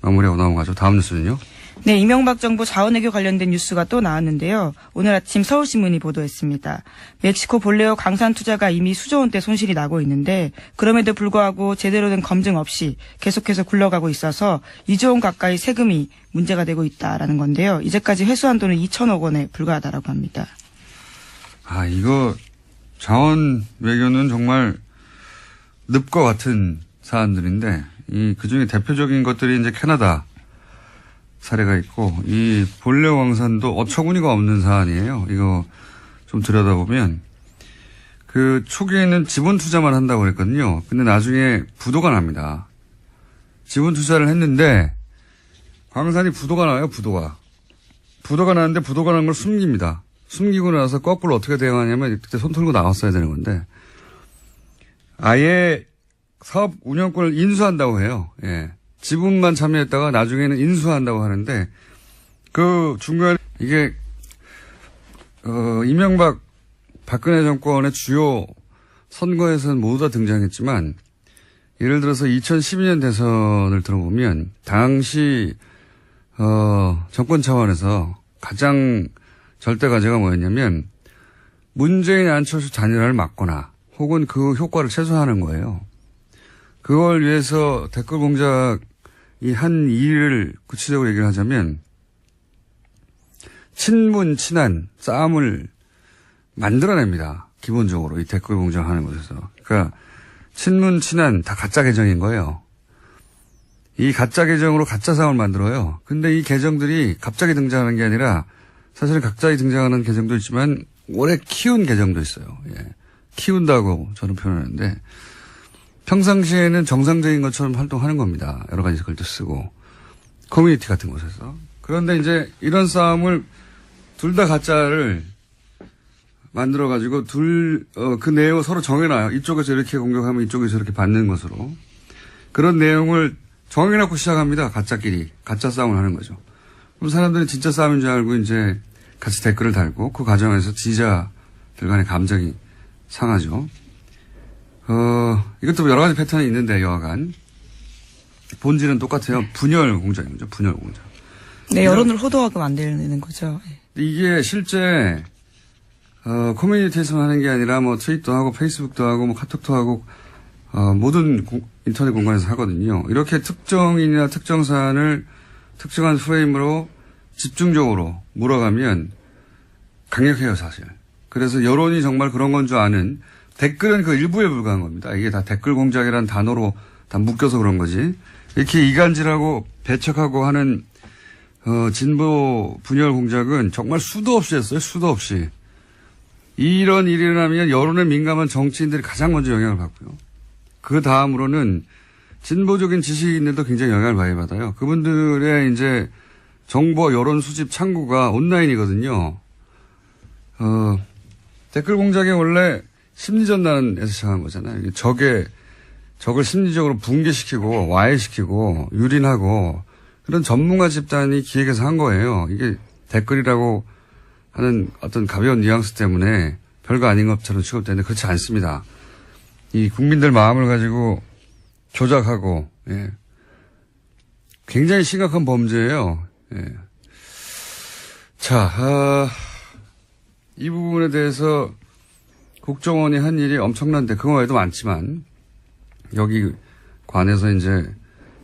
[SPEAKER 1] 마무리하고 넘어가죠. 다음 뉴스는요.
[SPEAKER 2] 네, 이명박 정부 자원외교 관련된 뉴스가 또 나왔는데요. 오늘 아침 서울신문이 보도했습니다. 멕시코 볼레오 강산 투자가 이미 수조 원대 손실이 나고 있는데 그럼에도 불구하고 제대로 된 검증 없이 계속해서 굴러가고 있어서 2조 원 가까이 세금이 문제가 되고 있다라는 건데요. 이제까지 회수한 돈은 2천억 원에 불과하다라고 합니다.
[SPEAKER 1] 아, 이거 자원 외교는 정말 늪과 같은 사안들인데 그중에 대표적인 것들이 이제 캐나다 사례가 있고 이 볼레오 광산도 어처구니가 없는 사안이에요. 이거 좀 들여다보면 그 초기에는 지분 투자만 한다고 그랬거든요. 근데 나중에 부도가 납니다. 지분 투자를 했는데 광산이 부도가 나요. 부도가 나는데 부도가 난 걸 숨깁니다. 숨기고 나서 거꾸로 어떻게 대응하냐면 그때 손 털고 나왔어야 되는 건데 아예 사업 운영권을 인수한다고 해요. 예. 지분만 참여했다가 나중에는 인수한다고 하는데 그 중요한 이게 이명박 박근혜 정권의 주요 선거에서는 모두 다 등장했지만 예를 들어서 2012년 대선을 들어보면 당시 정권 차원에서 가장 절대 과제가 뭐였냐면 문재인 안철수 단일화를 막거나 혹은 그 효과를 최소화하는 거예요. 그걸 위해서 댓글 공작이 한 일을 구체적으로 얘기를 하자면 친문, 친한 싸움을 만들어냅니다. 기본적으로 이 댓글 공작하는 곳에서. 그러니까 친문, 친한 다 가짜 계정인 거예요. 이 가짜 계정으로 가짜 싸움을 만들어요. 근데 이 계정들이 갑자기 등장하는 게 아니라 사실은 각자에 등장하는 계정도 있지만 오래 키운 계정도 있어요. 예. 키운다고 저는 표현하는데 평상시에는 정상적인 것처럼 활동하는 겁니다. 여러 가지 글도 쓰고 커뮤니티 같은 곳에서. 그런데 이제 이런 싸움을 둘 다 가짜를 만들어가지고 그 내용을 서로 정해놔요. 이쪽에서 이렇게 공격하면 이쪽에서 이렇게 받는 것으로. 그런 내용을 정해놓고 시작합니다. 가짜끼리. 가짜 싸움을 하는 거죠. 그럼 사람들이 진짜 싸움인 줄 알고 이제 같이 댓글을 달고 그 과정에서 지지자들 간의 감정이 상하죠. 이것도 여러 가지 패턴이 있는데 여하간 본질은 똑같아요. 분열 공작입니다. 분열 공작.
[SPEAKER 2] 네, 여론을 호도하게 만드는 거죠.
[SPEAKER 1] 이게 실제 커뮤니티에서만 하는 게 아니라 트윗도 하고 페이스북도 하고 카톡도 하고 모든 인터넷 공간에서 하거든요. 이렇게 특정인이나 특정 사안을 특정한 프레임으로 집중적으로 몰아가면 강력해요, 사실. 그래서 여론이 정말 그런 건 줄 아는 댓글은 그 일부에 불과한 겁니다. 이게 다 댓글 공작이라는 단어로 다 묶여서 그런 거지. 이렇게 이간질하고 배척하고 하는 진보 분열 공작은 정말 수도 없이 했어요. 수도 없이. 이런 일이 일어나면 여론에 민감한 정치인들이 가장 먼저 영향을 받고요. 그 다음으로는 진보적인 지식인들도 굉장히 영향을 많이 받아요. 그분들의 이제 정보 여론 수집 창구가 온라인이거든요. 댓글 공작이 원래 심리전단에서 시작한 거잖아요. 적을 심리적으로 붕괴시키고 와해시키고 유린하고 그런 전문가 집단이 기획해서 한 거예요. 이게 댓글이라고 하는 어떤 가벼운 뉘앙스 때문에 별거 아닌 것처럼 취급되는데 그렇지 않습니다. 이 국민들 마음을 가지고 조작하고 굉장히 심각한 범죄예요. 자, 이 부분에 대해서 국정원이 한 일이 엄청난데 그거 외에도 많지만 여기 관해서 이제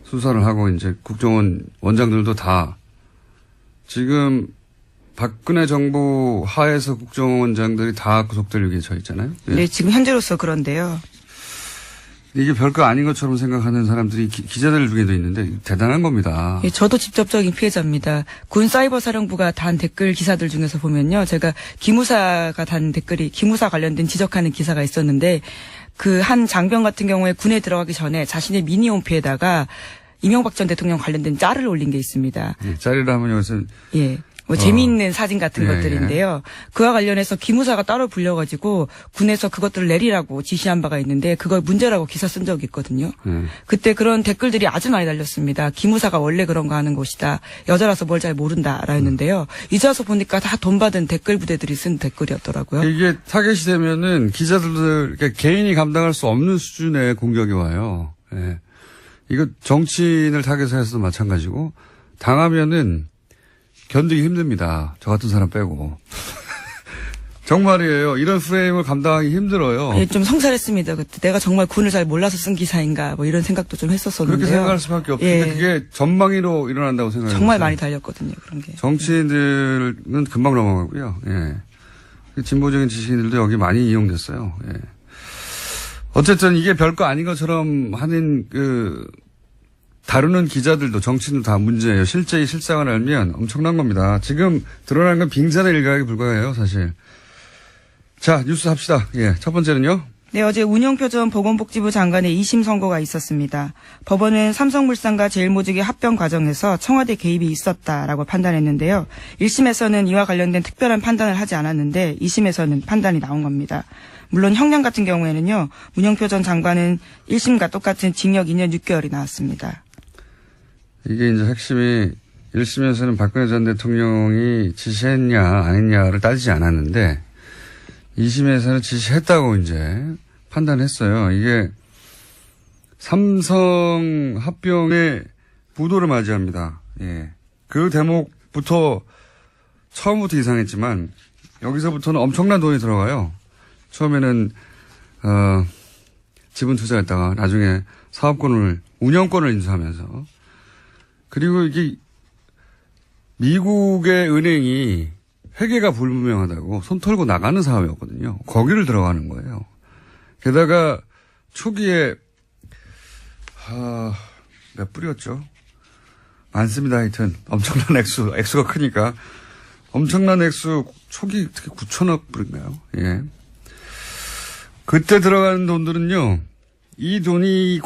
[SPEAKER 1] 수사를 하고 이제 국정원 원장들도 다 지금 박근혜 정부 하에서 국정원장들이 다 구속될 위기에 처해 있잖아요.
[SPEAKER 2] 네, 지금 현재로서 그런데요.
[SPEAKER 1] 이게 별거 아닌 것처럼 생각하는 사람들이 기자들 중에도 있는데 대단한 겁니다.
[SPEAKER 2] 예, 저도 직접적인 피해자입니다. 군 사이버사령부가 단 댓글 기사들 중에서 보면요. 제가 기무사가 단 댓글이 기무사 관련된 지적하는 기사가 있었는데 그 한 장병 같은 경우에 군에 들어가기 전에 자신의 미니 홈피에다가 이명박 전 대통령 관련된 짤을 올린 게 있습니다.
[SPEAKER 1] 짤이라면 여기서
[SPEAKER 2] 예. 뭐 재미있는 사진 같은
[SPEAKER 1] 예,
[SPEAKER 2] 것들인데요. 그와 관련해서 기무사가 따로 불려가지고 군에서 그것들을 내리라고 지시한 바가 있는데 그걸 문제라고 기사 쓴 적이 있거든요. 그때 그런 댓글들이 아주 많이 달렸습니다. 기무사가 원래 그런 거 하는 곳이다. 여자라서 뭘 잘 모른다라 했는데요. 이제 와서 보니까 다 돈 받은 댓글 부대들이 쓴 댓글이었더라고요.
[SPEAKER 1] 이게 타겟이 되면은 기자들 그러니까 개인이 감당할 수 없는 수준의 공격이 와요. 예. 이거 정치인을 타겟해서도 마찬가지고 당하면은 견디기 힘듭니다. 저 같은 사람 빼고. 정말이에요. 이런 프레임을 감당하기 힘들어요.
[SPEAKER 2] 예, 좀 성찰했습니다. 그때 내가 정말 군을 잘 몰라서 쓴 기사인가 뭐 이런 생각도 좀 했었었는데요.
[SPEAKER 1] 그렇게 생각할 수밖에 없는데
[SPEAKER 2] 예.
[SPEAKER 1] 그게 전망위로 일어난다고 생각해요.
[SPEAKER 2] 정말 많이 달렸거든요. 그런 게.
[SPEAKER 1] 정치인들은 금방 넘어가고요. 예. 진보적인 지식인들도 여기 많이 이용됐어요. 예. 어쨌든 이게 별거 아닌 것처럼 하는 다루는 기자들도 정치인도 다 문제예요. 실제 이 실상을 알면 엄청난 겁니다. 지금 드러난 건 빙산의 일각에 불과해요, 사실. 자, 뉴스 합시다. 예, 첫 번째는요.
[SPEAKER 2] 네, 어제 운영표 전 보건복지부 장관의 2심 선고가 있었습니다. 법원은 삼성물산과 제일모직의 합병 과정에서 청와대 개입이 있었다라고 판단했는데요. 1심에서는 이와 관련된 특별한 판단을 하지 않았는데 2심에서는 판단이 나온 겁니다. 물론 형량 같은 경우에는요. 문영표 전 장관은 1심과 똑같은 징역 2년 6개월이 나왔습니다.
[SPEAKER 1] 이게 이제 핵심이 1심에서는 박근혜 전 대통령이 지시했냐 안 했냐를 따지지 않았는데 2심에서는 지시했다고 이제 판단했어요. 이게 삼성 합병의 부도를 맞이합니다. 예. 그 대목부터 처음부터 이상했지만 여기서부터는 엄청난 돈이 들어가요. 처음에는 지분 투자했다가 나중에 사업권을 운영권을 인수하면서 그리고 이게 미국의 은행이 회계가 불분명하다고 손 털고 나가는 사업이었거든요. 거기를 들어가는 거예요. 게다가 초기에 몇 불이었죠? 많습니다. 하여튼 엄청난 액수가 크니까 엄청난 액수 초기 특히 9천억 불인가요? 예. 그때 들어가는 돈들은요. 이 돈이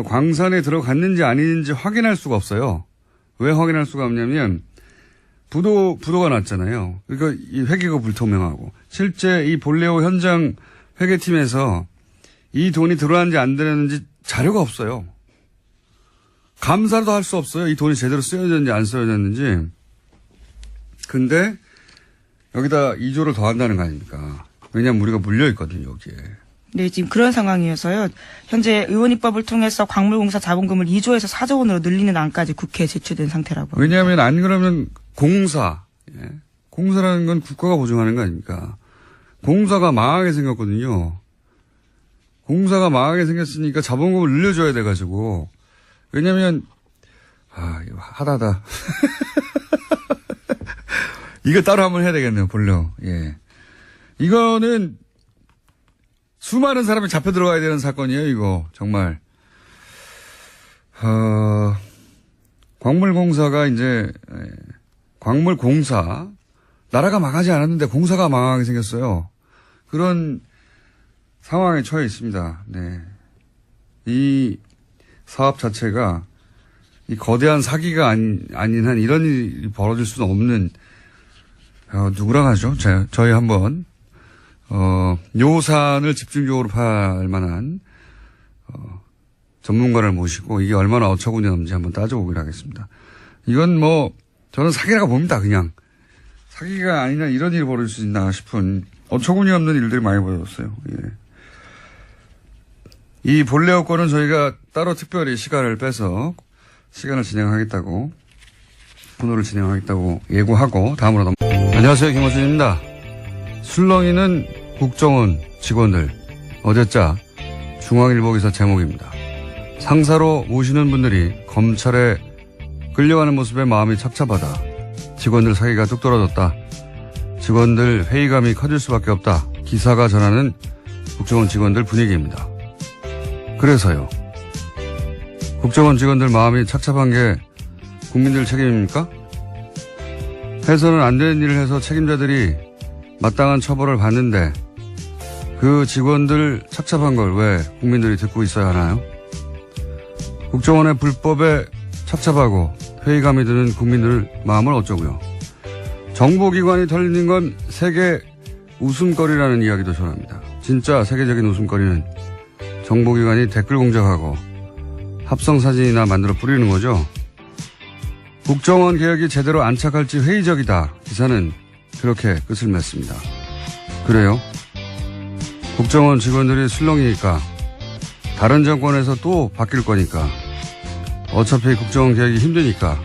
[SPEAKER 1] 광산에 들어갔는지 아닌지 확인할 수가 없어요. 왜 확인할 수가 없냐면 부도가 났잖아요. 그러니까 이 회계가 불투명하고 실제 이 볼레오 현장 회계팀에서 이 돈이 들어왔는지 안 들어왔는지 자료가 없어요. 감사도 할 수 없어요. 이 돈이 제대로 쓰여졌는지 안 쓰여졌는지. 근데 여기다 2조를 더 한다는 거 아닙니까? 왜냐하면 우리가 물려 있거든요, 여기에.
[SPEAKER 2] 네, 지금 그런 상황이어서요. 현재 의원 입법을 통해서 광물공사 자본금을 2조에서 4조 원으로 늘리는 안까지 국회에 제출된 상태라고.
[SPEAKER 1] 왜냐하면 안 그러면 공사. 예. 공사라는 건 국가가 보증하는 거 아닙니까? 공사가 망하게 생겼거든요. 공사가 망하게 생겼으니까 자본금을 늘려줘야 돼가지고. 왜냐면, 이거 하다다. 이거 따로 한번 해야 되겠네요, 볼려. 예. 이거는 수많은 사람이 잡혀 들어가야 되는 사건이에요, 이거. 정말. 광물공사가 이제 광물공사 나라가 망하지 않았는데 공사가 망하게 생겼어요. 그런 상황에 처해 있습니다. 네. 이 사업 자체가 이 거대한 사기가 아닌 한 이런 일이 벌어질 수는 없는 누구랑 하죠? 저희 한번 요산을 집중적으로 팔 만한 전문가를 모시고 이게 얼마나 어처구니없는지 한번 따져보기로 하겠습니다. 이건 뭐 저는 사기라고 봅니다. 그냥 사기가 아니라 이런 일이 벌어질 수 있나 싶은 어처구니없는 일들이 많이 벌어졌어요. 예. 이 볼레오 건은 저희가 따로 특별히 시간을 빼서 시간을 진행하겠다고 코너를 진행하겠다고 예고하고 다음으로 안녕하세요. 김호준입니다. 술렁이는 국정원 직원들 어제자 중앙일보 기사 제목입니다. 상사로 모시는 분들이 검찰에 끌려가는 모습에 마음이 착잡하다. 직원들 사기가 뚝 떨어졌다. 직원들 회의감이 커질 수밖에 없다. 기사가 전하는 국정원 직원들 분위기입니다. 그래서요. 국정원 직원들 마음이 착잡한 게 국민들 책임입니까? 해서는 안 되는 일을 해서 책임자들이 마땅한 처벌을 받는데 그 직원들 착잡한 걸 왜 국민들이 듣고 있어야 하나요? 국정원의 불법에 착잡하고 회의감이 드는 국민들 마음을 어쩌고요. 정보기관이 털리는 건 세계 웃음거리라는 이야기도 전합니다. 진짜 세계적인 웃음거리는 정보기관이 댓글 공작하고 합성사진이나 만들어 뿌리는 거죠. 국정원 개혁이 제대로 안착할지 회의적이다. 기사는 그렇게 끝을 맺습니다. 그래요? 국정원 직원들이 술렁이니까 다른 정권에서 또 바뀔 거니까 어차피 국정원 개혁이 힘드니까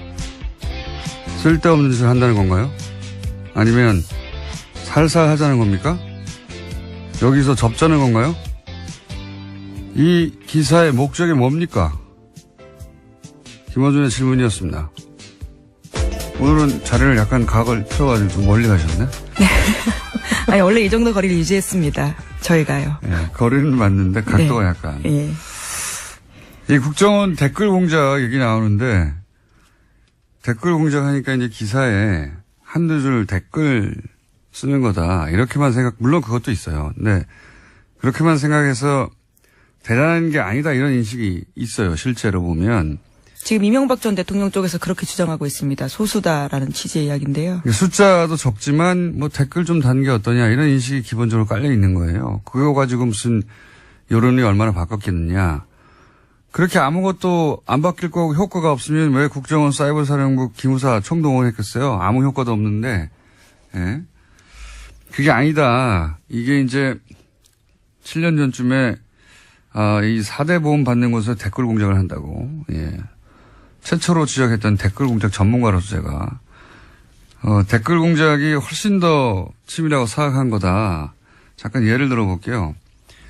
[SPEAKER 1] 쓸데없는 짓을 한다는 건가요? 아니면 살살 하자는 겁니까? 여기서 접자는 건가요? 이 기사의 목적이 뭡니까? 김어준의 질문이었습니다. 오늘은 자리를 약간 각을 틀어가지고 좀 멀리 가셨네?
[SPEAKER 2] 아니, 원래 이 정도 거리를 유지했습니다. 저희가요.
[SPEAKER 1] 예, 거리는 맞는데 각도가
[SPEAKER 2] 네.
[SPEAKER 1] 약간.
[SPEAKER 2] 예.
[SPEAKER 1] 이 국정원 댓글 공작 얘기 나오는데 댓글 공작하니까 이제 기사에 한두 줄 댓글 쓰는 거다. 이렇게만 물론 그것도 있어요. 근데 그렇게만 생각해서 대단한 게 아니다 이런 인식이 있어요. 실제로 보면.
[SPEAKER 2] 지금 이명박 전 대통령 쪽에서 그렇게 주장하고 있습니다. 소수다라는 취지의 이야기인데요.
[SPEAKER 1] 숫자도 적지만 뭐 댓글 좀 단 게 어떠냐 이런 인식이 기본적으로 깔려 있는 거예요. 그거 가지고 무슨 여론이 얼마나 바뀌었겠느냐. 그렇게 아무것도 안 바뀔 거고 효과가 없으면 왜 국정원 사이버사령부 기무사 총동원했겠어요. 아무 효과도 없는데. 예. 그게 아니다. 이게 이제 7년 전쯤에 이 4대 보험 받는 곳에서 댓글 공작을 한다고. 예. 최초로 지적했던 댓글 공작 전문가로서 제가 댓글 공작이 훨씬 더 치밀하고 사악한 거다. 잠깐 예를 들어 볼게요.